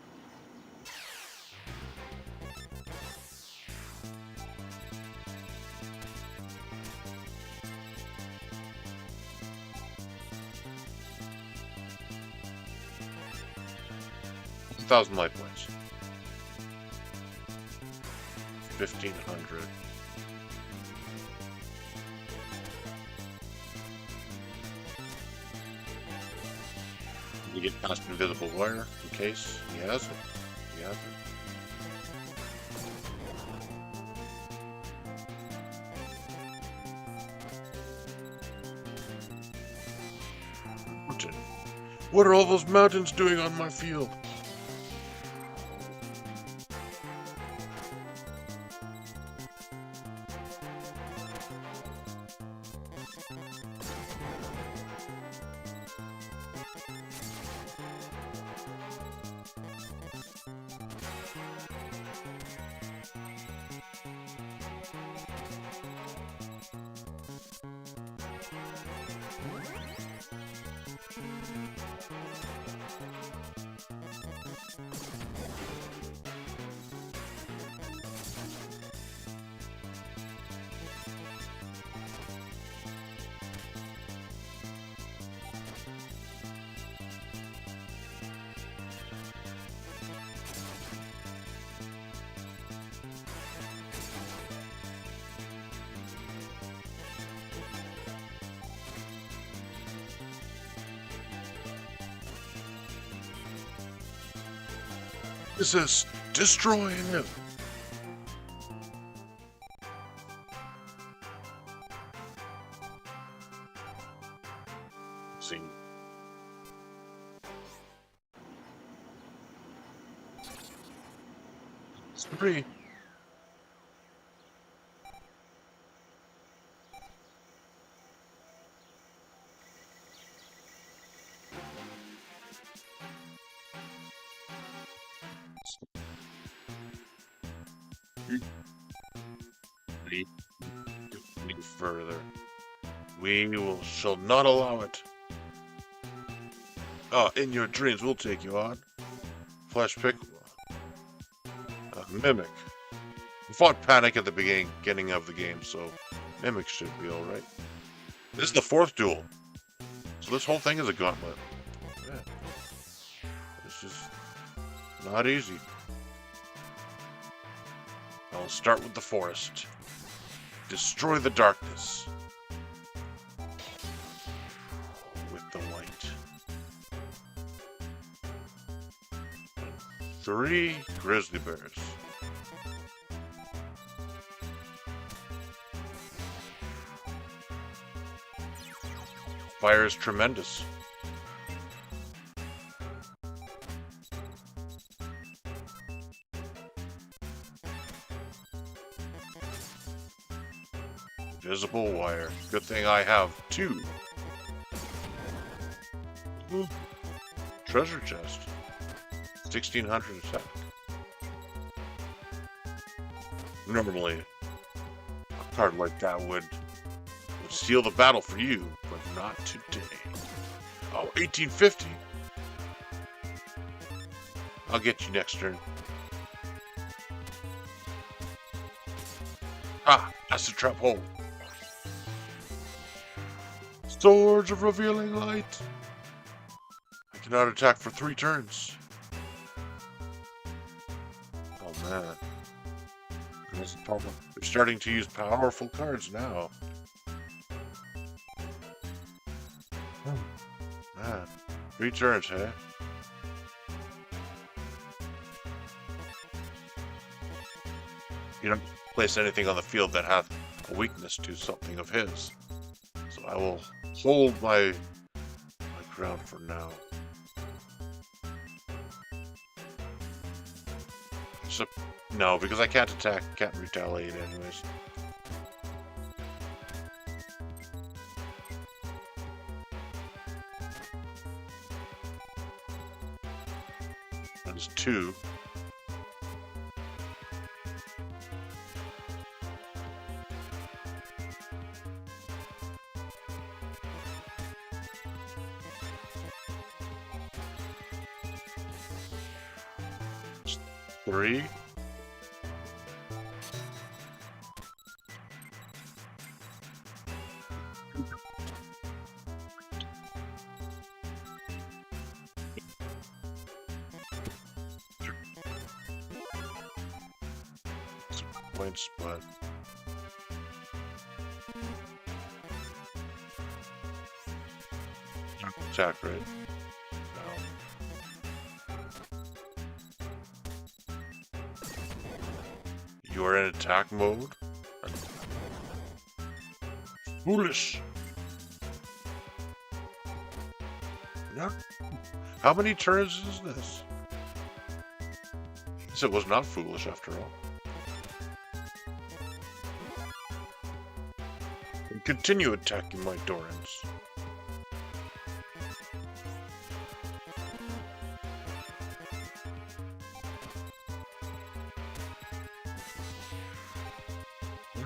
Thousand life points. 1,500. You get past invisible wire in case he has it. He has it. Mountain. What are all those mountains doing on my field? This is destroying it. See. It's 3. Any further. Shall not allow it. In your dreams we'll take you on. Flesh pick. Mimic. We fought Panic at the beginning of the game, so Mimic should be alright. This is the 4th duel. So this whole thing is a gauntlet. Yeah. This is not easy. I'll start with the forest. Destroy the darkness. With the light. 3 grizzly bears. Fire is tremendous. Invisible wire. Good thing I have 2. Ooh. Treasure chest. 1600 attack. Normally, a card like that would seal the battle for you, but not today. Oh, 1850. I'll get you next turn. That's the trap hole. Swords of revealing light. I cannot attack for 3 turns. Oh man. That's the problem. They're starting to use powerful cards now. Man. 3 turns, hey? You don't place anything on the field that hath a weakness to something of his. So I will hold my ground for now. So, no, because I can't attack, can't retaliate anyways. That is 2. It's 3. Points, but attack right. No. You are in attack mode. Foolish. No. How many turns is this? So it was not foolish after all. And continue attacking my Dorans.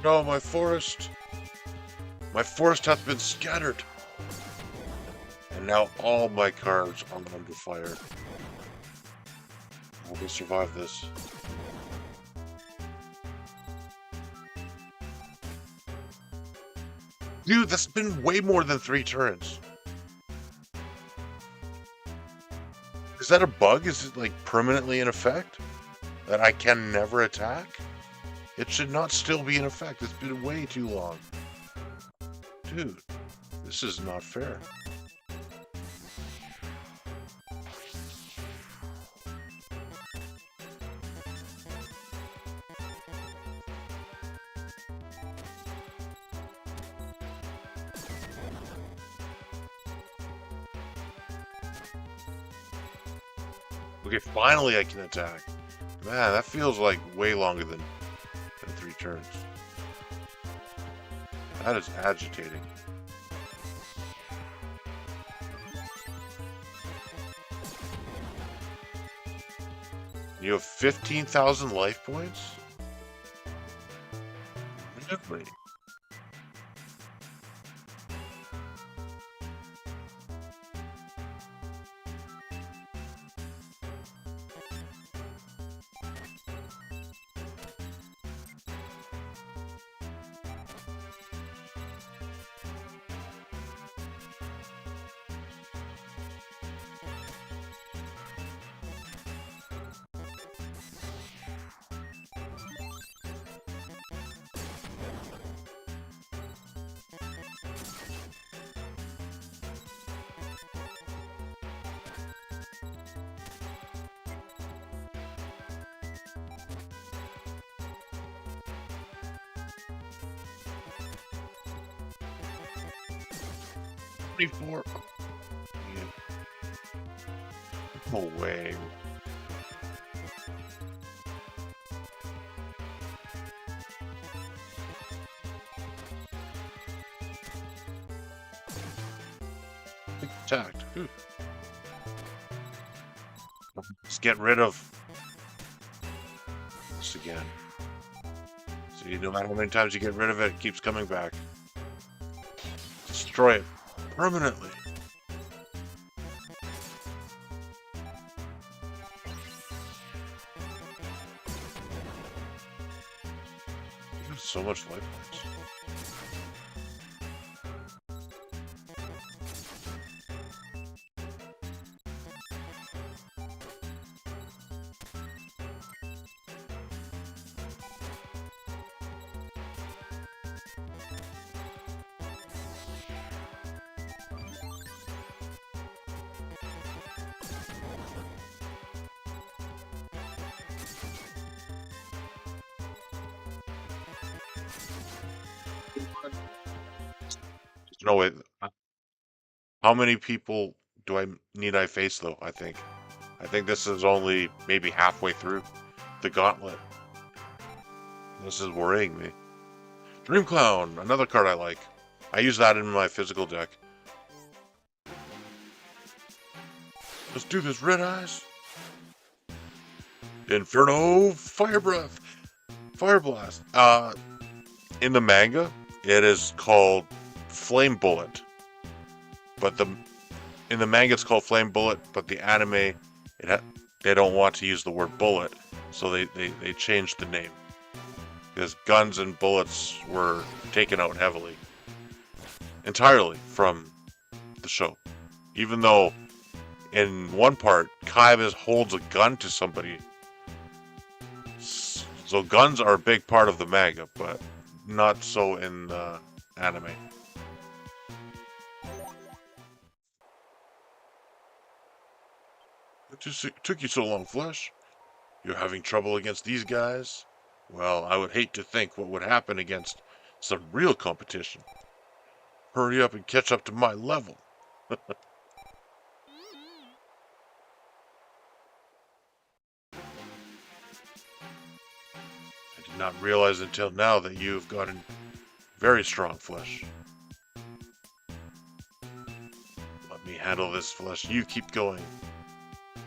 No, my forest hath been scattered. And now all my cards are under fire. I will survive this. Dude, that's been way more than 3 turns. Is that a bug? Is it like permanently in effect? That I can never attack? It should not still be in effect. It's been way too long. Dude, this is not fair. Okay, finally I can attack. Man, that feels like way longer than 3 turns. That is agitating. You have 15,000 life points? Definitely. Twenty-four. Yeah. No way. Attacked. Ooh. Let's get rid of this again. See, no matter how many times you get rid of it, it keeps coming back. Destroy it permanently. You have so much life points. No way. How many people do I face though? I think this is only maybe halfway through the gauntlet. This is worrying me. Dream Clown, another card I like. I use that in my physical deck. Let's do this, Red Eyes. Inferno, Fire Breath, Fire Blast. In the manga, it is called Flame Bullet, but in the manga it's called Flame Bullet, but the anime, they don't want to use the word bullet, so they changed the name because guns and bullets were taken out heavily, entirely from the show. Even though in one part, Kaiba holds a gun to somebody. So guns are a big part of the manga, but not so in the anime. It just took you so long, Flesh. You're having trouble against these guys? Well, I would hate to think what would happen against some real competition. Hurry up and catch up to my level. I did not realize until now that you have gotten very strong, Flesh. Let me handle this, Flesh. You keep going.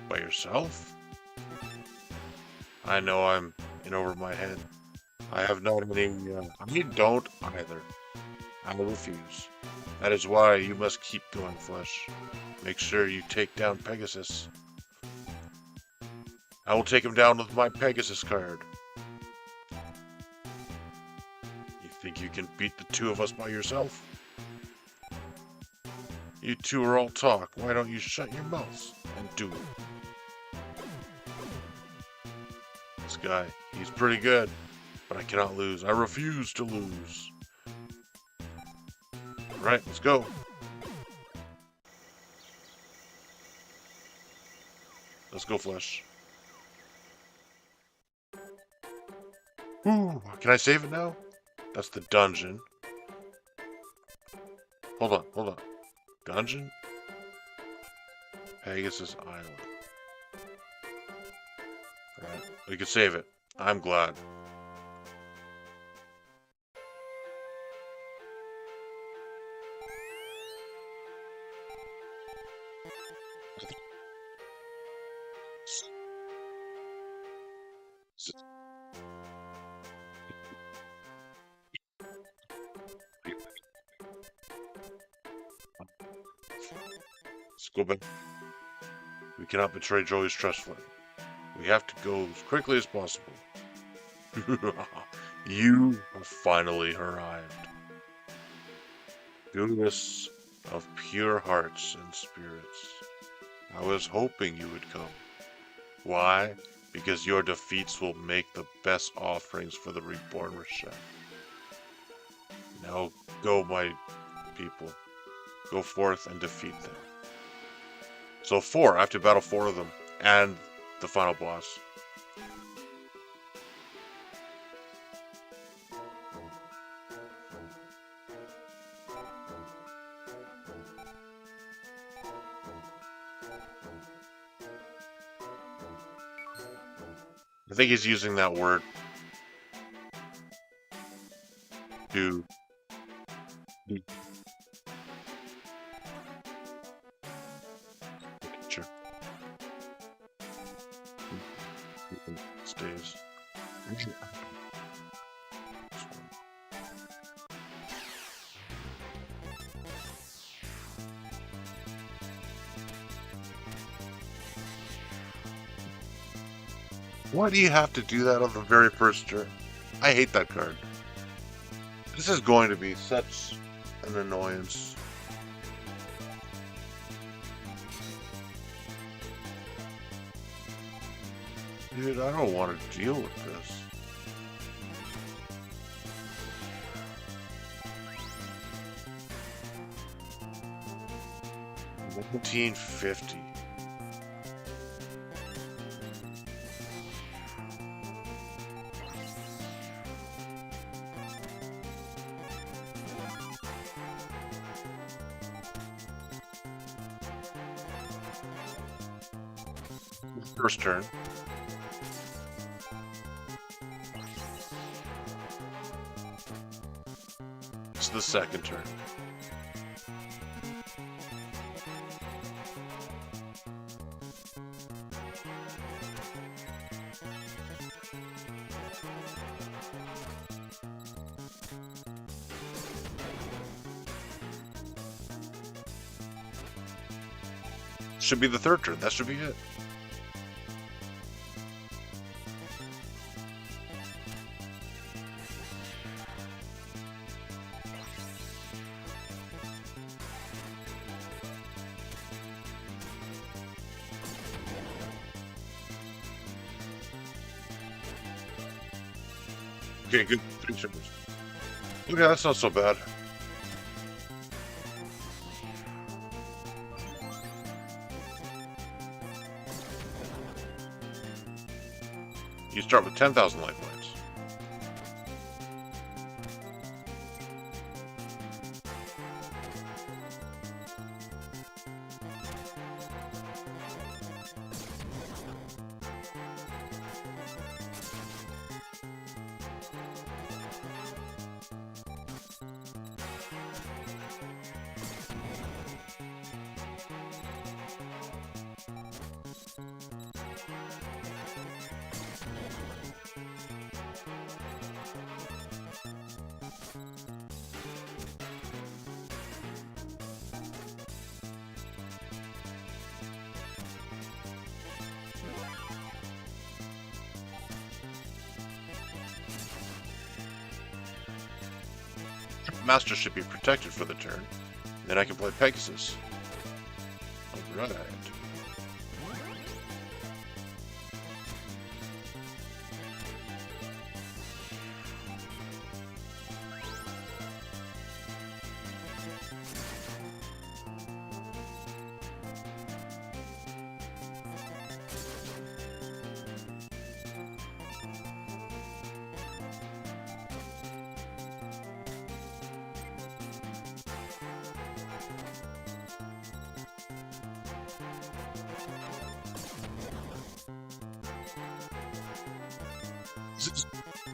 By yourself? I know I'm in over my head. I have not any, I don't either. I refuse. That is why you must keep going, Flesh. Make sure you take down Pegasus. I will take him down with my Pegasus card. You think you can beat the two of us by yourself? You two are all talk. Why don't you shut your mouths and do it? This guy, he's pretty good, but I cannot lose. I refuse to lose. Alright, let's go. Let's go, Flesh. Ooh, can I save it now? That's the dungeon. Hold on. Dungeon? Pegasus Island. Alright, we can save it. I'm glad. Let's go back. We cannot betray Joey's trust fund. We have to go as quickly as possible. You have finally arrived. Goodness of pure hearts and spirits. I was hoping you would come. Why? Because your defeats will make the best offerings for the reborn Reshef. Now go, my people. Go forth and defeat them. So 4, I have to battle 4 of them, and the final boss. I think he's using that word to sure. Stays. Why do you have to do that on the very first turn? I hate that card. This is going to be such an annoyance. Dude, I don't want to deal with this. $19.50. First turn. It's the second turn. Should be the third turn. That should be it. Okay, good. 3 shippers. Okay, that's not so bad. You start with 10,000 lifelines. Master should be protected for the turn. Then I can play Pegasus. Alright.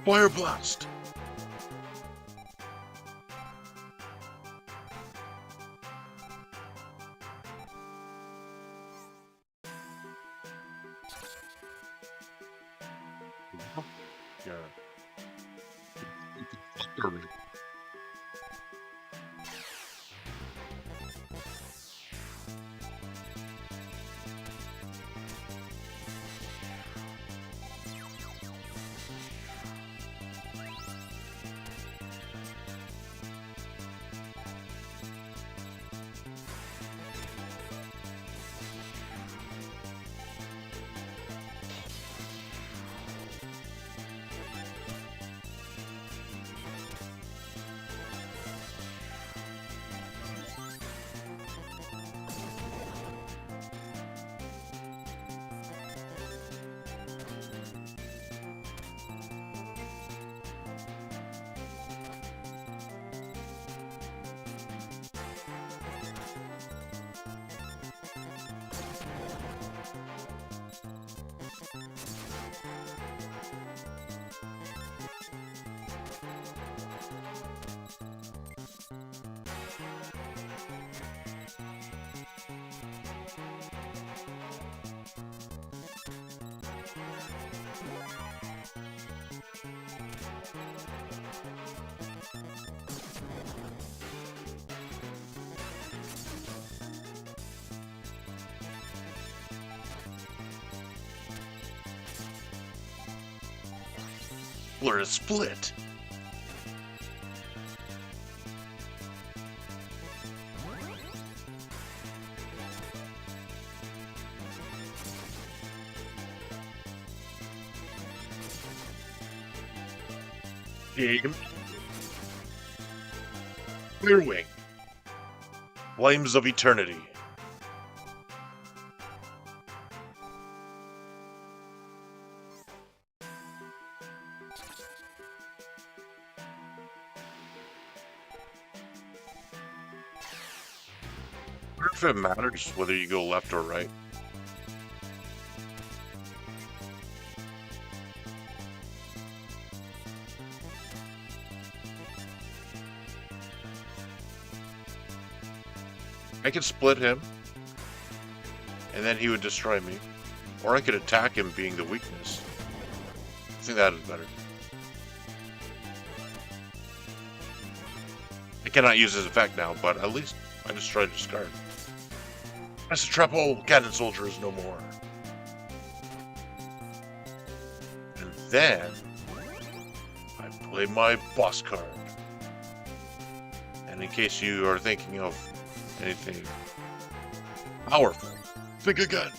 Fire Blast! Yeah. stapler is split. Game. Clearwing. Flames of Eternity. I wonder if it matters whether you go left or right. I could split him, and then he would destroy me. Or I could attack him being the weakness. I think that is better. I cannot use his effect now, but at least I destroyed his card. That's a trap hole! Cannon Soldier is no more. And then I play my boss card. And in case you are thinking of anything powerful, think again.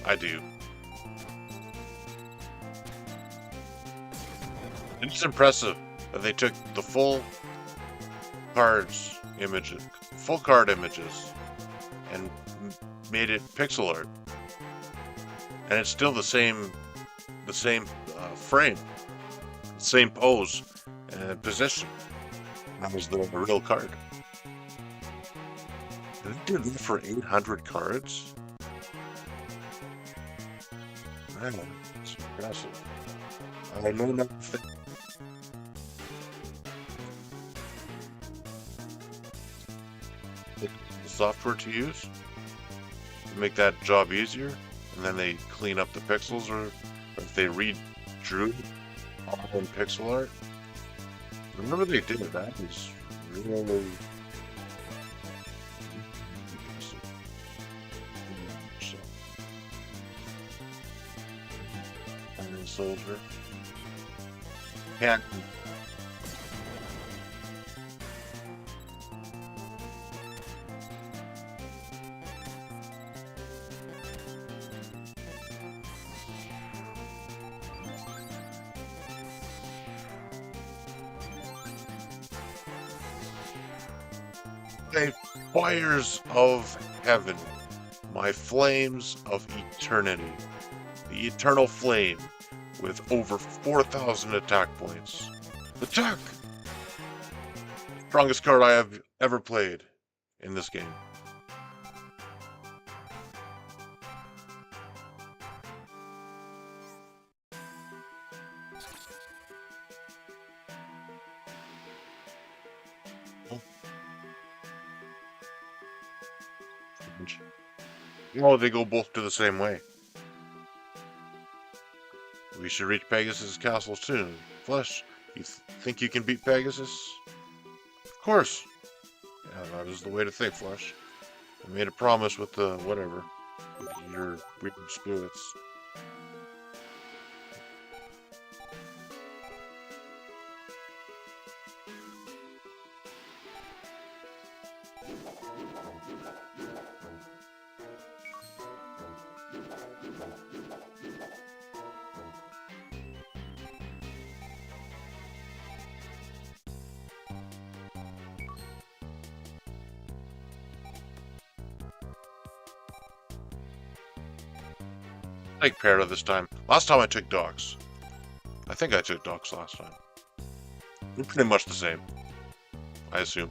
I do. And it's impressive that they took the full card images, and made it pixel art, and it's still the same frame, same pose and position as the real card. And they did that for 800 cards. Man, it's impressive. I know nothing. The software to use to make that job easier, and then they clean up the pixels, or if they redrew all in pixel art. Remember they did it. That is really. Soldier. Can't. My fires of heaven, my flames of eternity, the eternal flame with over 4,000 attack points. Attack! Strongest card I have ever played in this game. Oh, they go both to the same way. We should reach Pegasus' castle soon. Flesh, you think you can beat Pegasus? Of course. Yeah, that is the way to think, Flesh. I made a promise with the whatever, with your weird spirits. Take Para this time. Last time I took dogs. I think I took dogs last time. They're pretty much the same, I assume.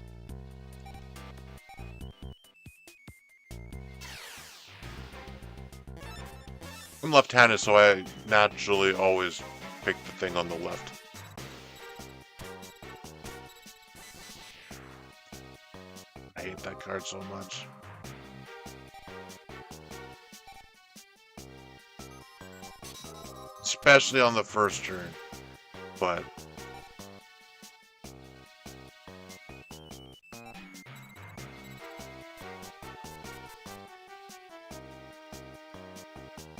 I'm left-handed, so I naturally always pick the thing on the left. I hate that card so much. Especially on the first turn. But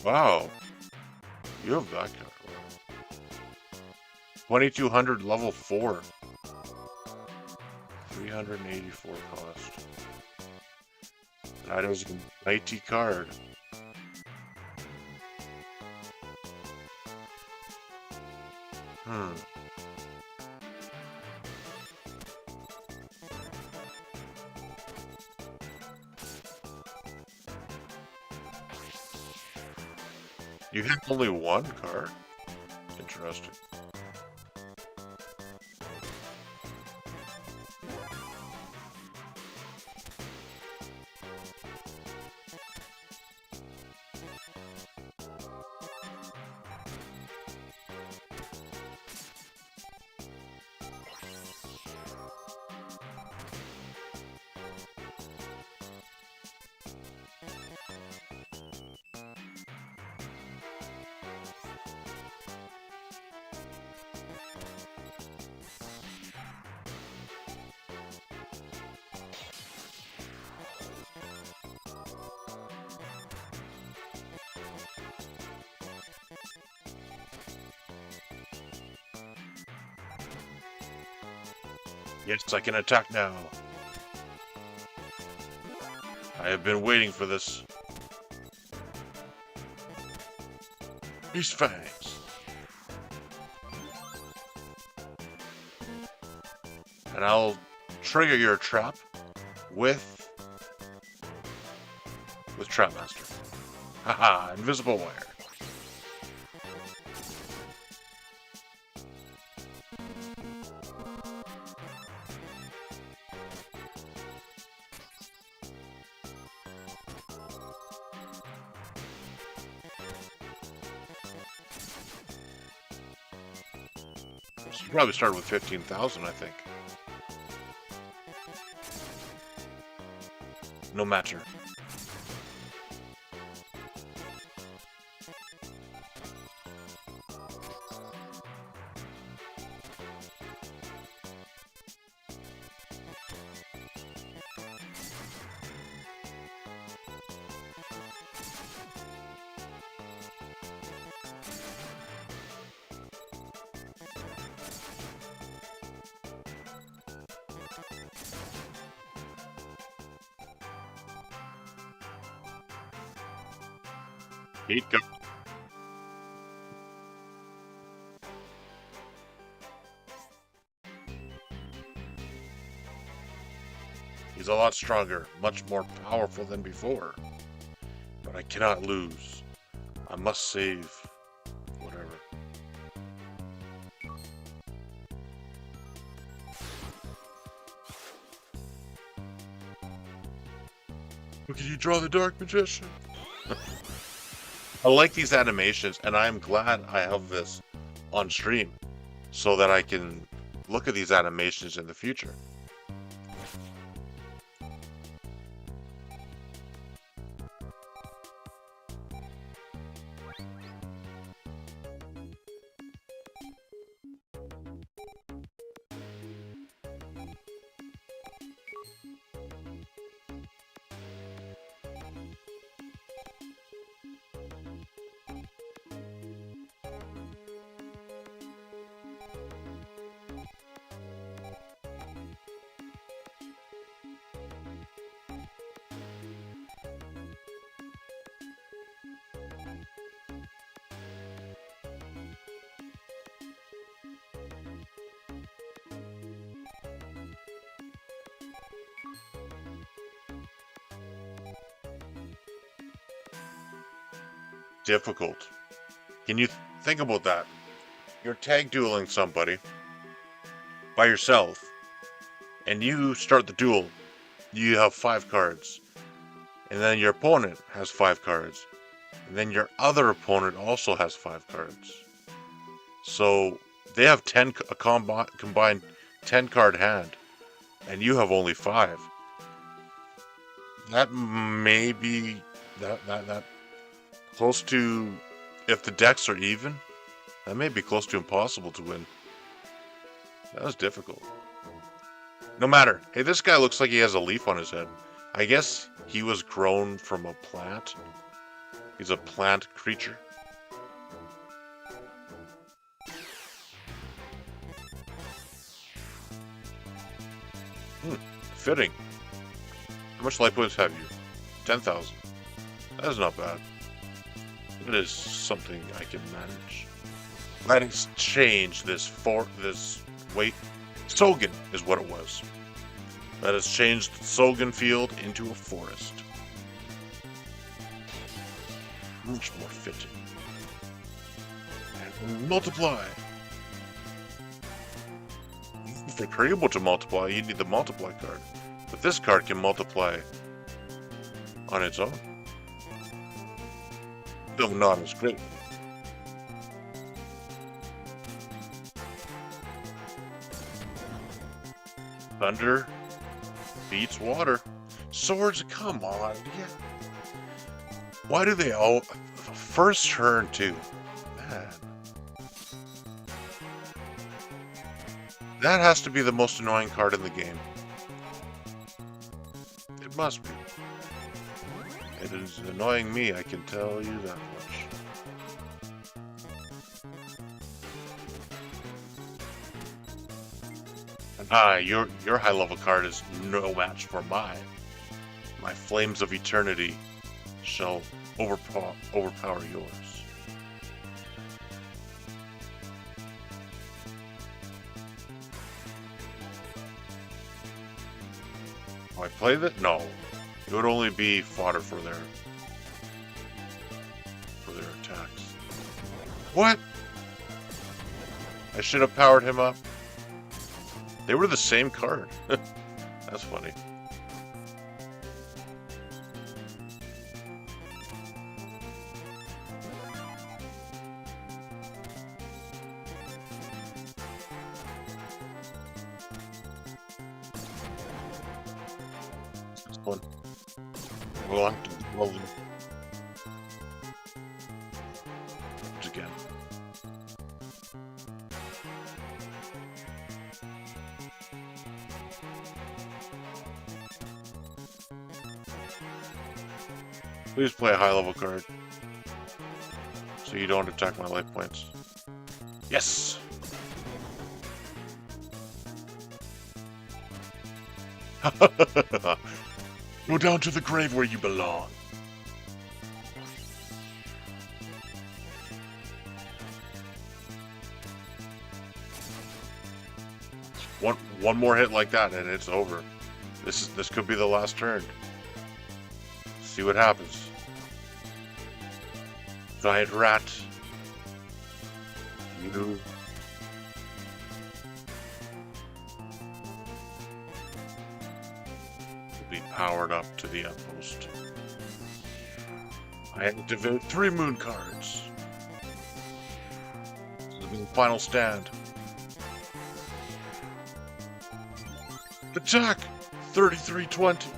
wow, you have that card. 2200 level 4. 384 cost. That is a mighty card. You have only one card? Interesting. Yes, I can attack now. I have been waiting for this. These fangs. And I'll trigger your trap with Trapmaster. Haha, invisible wire. Should probably start with 15,000, I think. No matter. Gate go. He's a lot stronger, much more powerful than before. But I cannot lose. I must save whatever. Look at you draw the Dark Magician. I like these animations, and I'm glad I have this on stream so that I can look at these animations in the future. difficult. Can you think about that? You're tag dueling somebody by yourself, and you start the duel. You have 5 cards, and then your opponent has 5 cards, and then your other opponent also has 5 cards. So they have a combined 10 card hand, and you have only 5. That may be that close to, if the decks are even, that may be close to impossible to win. That was difficult. No matter. Hey, this guy looks like he has a leaf on his head. I guess he was grown from a plant. He's a plant creature. Fitting. How much life points have you? 10,000. That is not bad. It is something I can manage. Let's change this wait. Sogan is what it was. That has changed Sogan Field into a forest. Much more fitting. And multiply. If you're able to multiply, you need the multiply card. But this card can multiply on its own. Though not as great. Thunder beats water. Swords, come on. Yeah. Why do they all... First turn, too. Man. That has to be the most annoying card in the game. It must be. It is annoying me, I can tell you that much. Your high level card is no match for mine. My Flames of Eternity shall overpower yours. Oh, I play that? No. It would only be fodder for their attacks. What? I should have powered him up. They were the same card. That's funny. This one. We'll have to roll them again. Please play a high-level card, so you don't attack my life points. Yes! Go down to the grave where you belong. One more hit like that and it's over. This could be the last turn. See what happens. Giant rat. You will be powered up to the utmost. I had to devote 3 moon cards. This will be the final stand. Attack! 3320.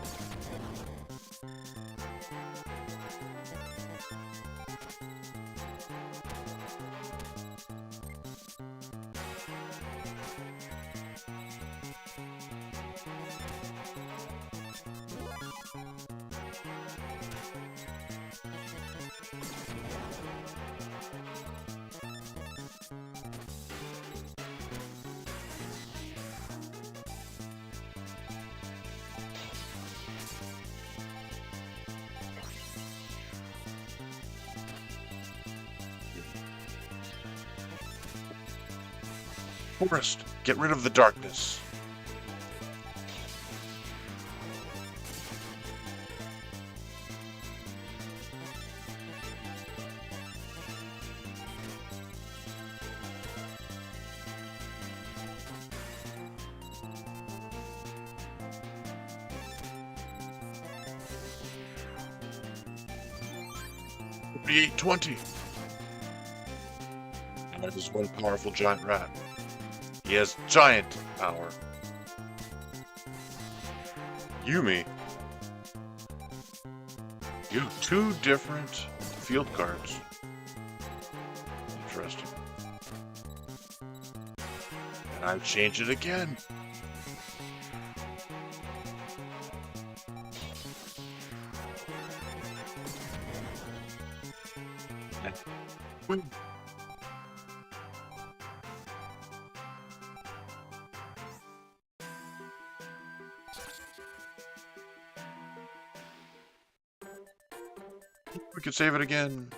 Forest, get rid of the darkness. 3820. That is one powerful giant rat. He has giant power. Yumi. You have two different field cards. Interesting. And I've changed it again. Win. We could save it again.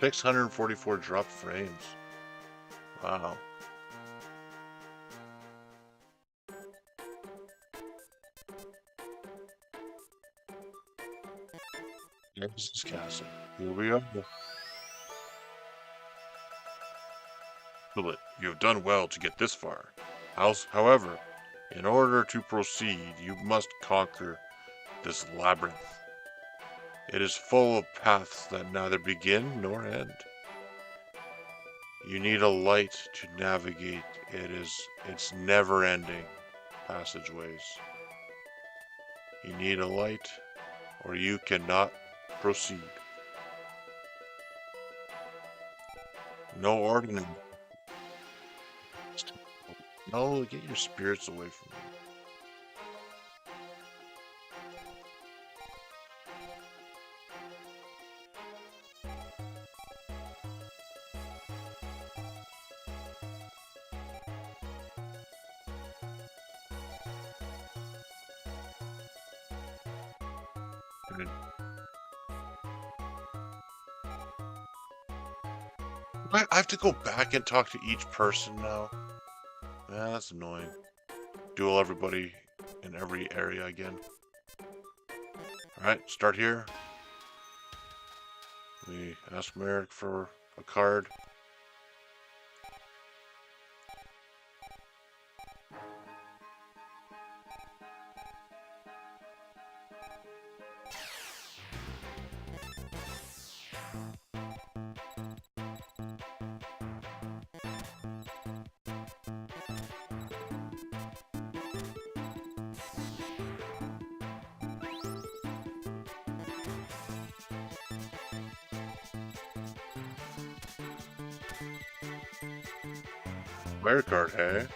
$644 drop frames. Wow. Next castle. Here we are. Bullet, you have done well to get this far. However, in order to proceed, you must conquer this labyrinth. It is full of paths that neither begin nor end. You need a light to navigate its never-ending passageways. You need a light, or you cannot proceed. No ordinary. No, get your spirits away from me. I have to go back and talk to each person now. Yeah, that's annoying. Duel everybody in every area again. Alright, start here. We ask Merrick for a card. Rare card, hey?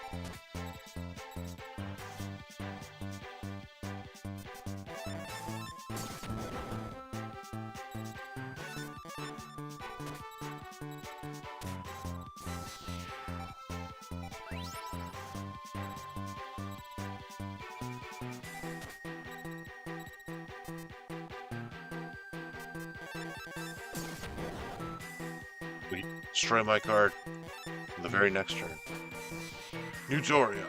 We destroy my card on the very next turn. New Doria.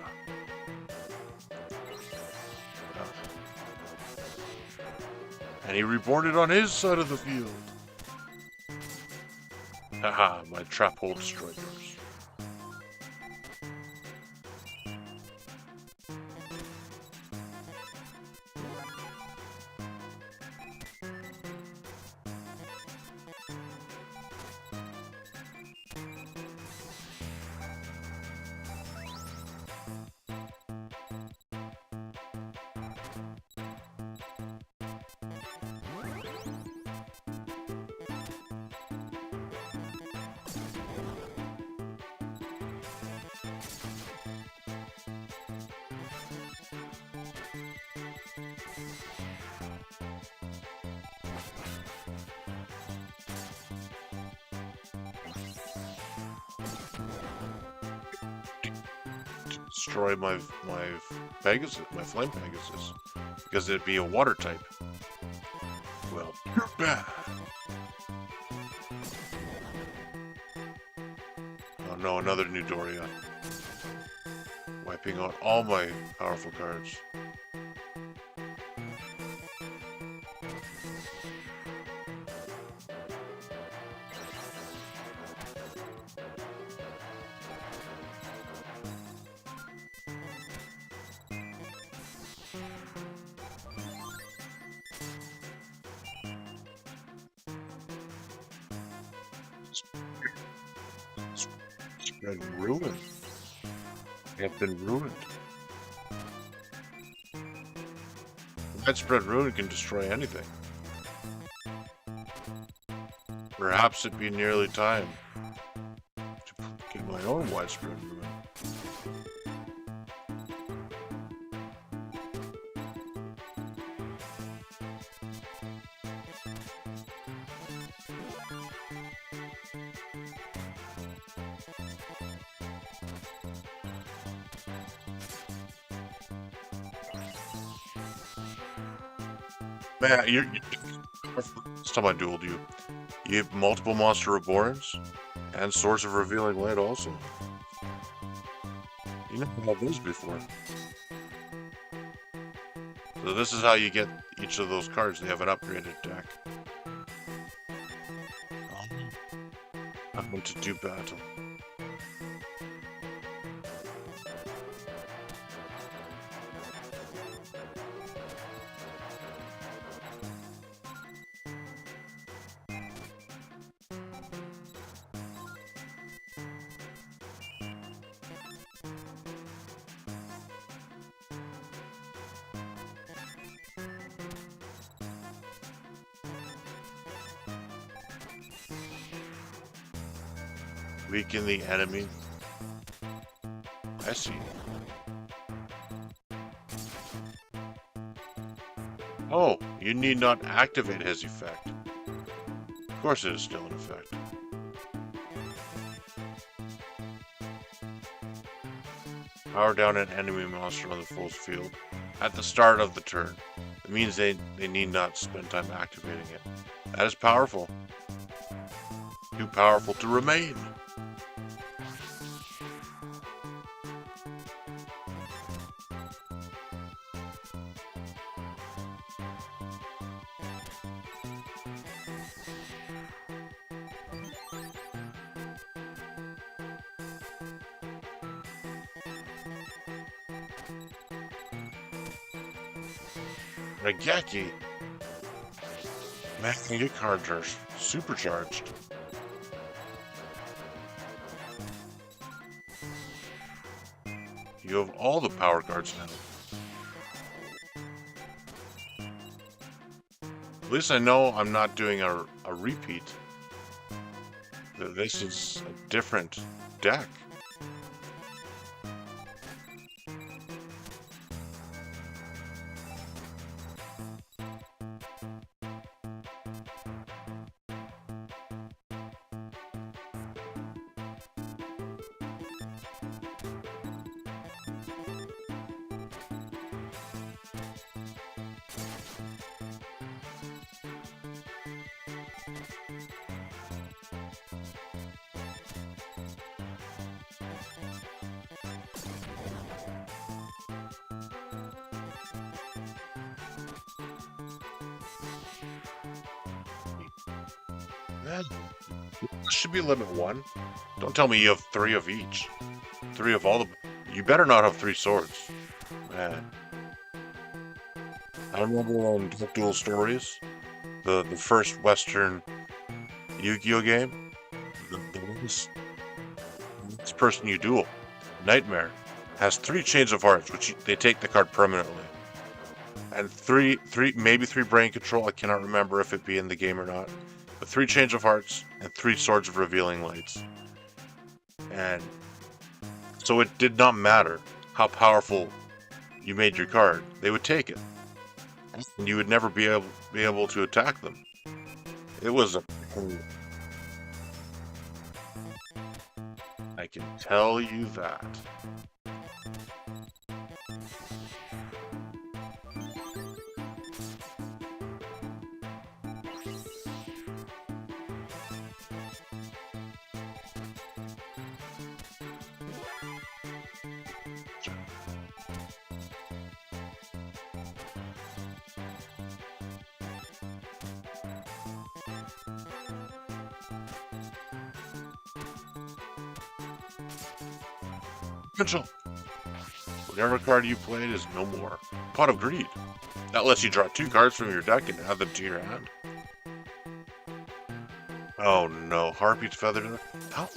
And he reborn it on his side of the field. Haha, my trap hole destroyed yours. destroy my Pegasus, my Flame Pegasus, because it'd be a water type. Well, you're bad. Oh no, another new Doria. Wiping out all my powerful cards. Spread ruined. Have been ruined. Widespread ruin can destroy anything. Perhaps it be nearly time to get my own widespread ruin. Man, you're last time I dueled you. You have multiple Monster Reborns and Swords of Revealing Light also. You never had those before. So this is how you get each of those cards. They have an upgraded deck. I'm going to do battle. Weaken the enemy. I see. Oh, you need not activate his effect. Of course it is still in effect. Power down an enemy monster on the full field at the start of the turn. It means they need not spend time activating it. That is powerful. Too powerful to remain. Nageki. Man, your cards are supercharged. You have all the power cards now. At least I know I'm not doing a repeat. This is a different deck. Man, this should be limit 1. Don't tell me you have 3 of each. 3 of all the... You better not have 3 swords. Man. I remember on Duel Stories, the first Western Yu-Gi-Oh game, this person you duel, Nightmare, has 3 Chains of Hearts, which they take the card permanently. And maybe 3 Brain Control, I cannot remember if it be in the game or not. But 3 Change of Hearts and 3 Swords of Revealing Lights. And so it did not matter how powerful you made your card. They would take it. And you would never be able to attack them. It was a... I can tell you that. Mitchell, whatever card you played is no more. Pot of Greed. That lets you draw 2 cards from your deck and add them to your hand. Oh no, Harpy's Feather. How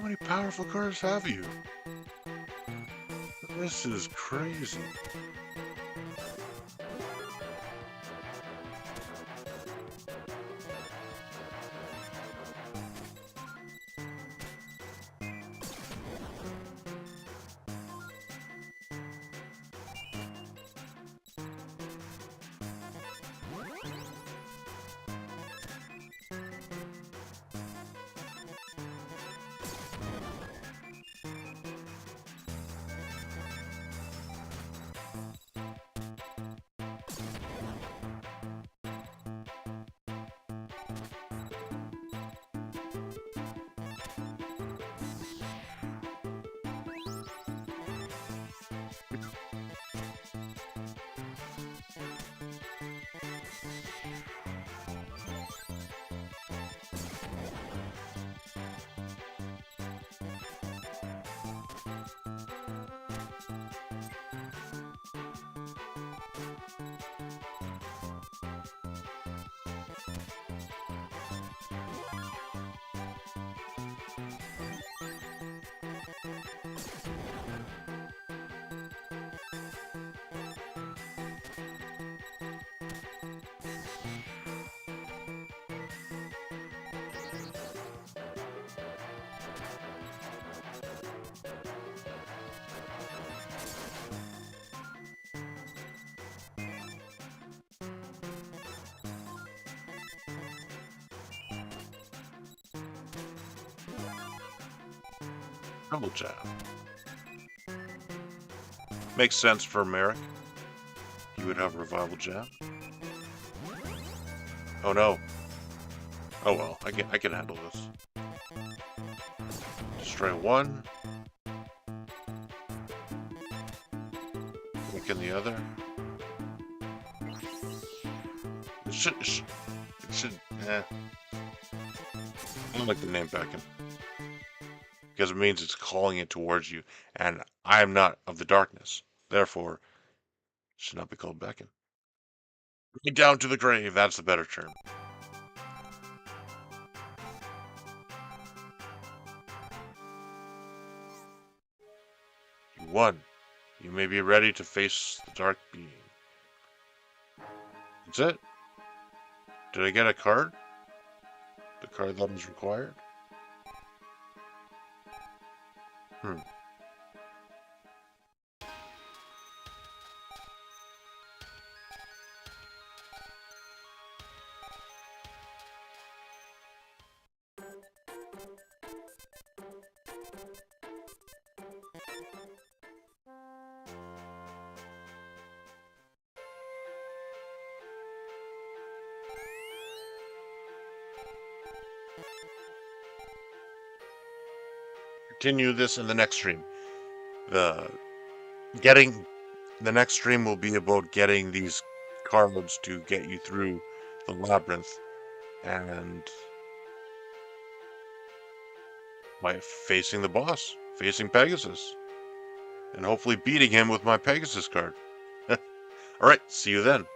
many powerful cards have you? This is crazy. Double jab. Makes sense for Merrick. He would have Revival Jab. Oh no. Oh well, I can handle this. Destroy 1. Weaken the other. It should I don't like the name Beacon. Because it means it's calling it towards you, and I am not of the darkness. Therefore, it should not be called Beacon. Bring down to the grave, that's the better term. You won. You may be ready to face the dark being. That's it. Did I get a card? The card that is required? Continue this in the next stream. The next stream will be about getting these cards to get you through the labyrinth and by facing the boss, facing Pegasus, and hopefully beating him with my Pegasus card. Alright, see you then.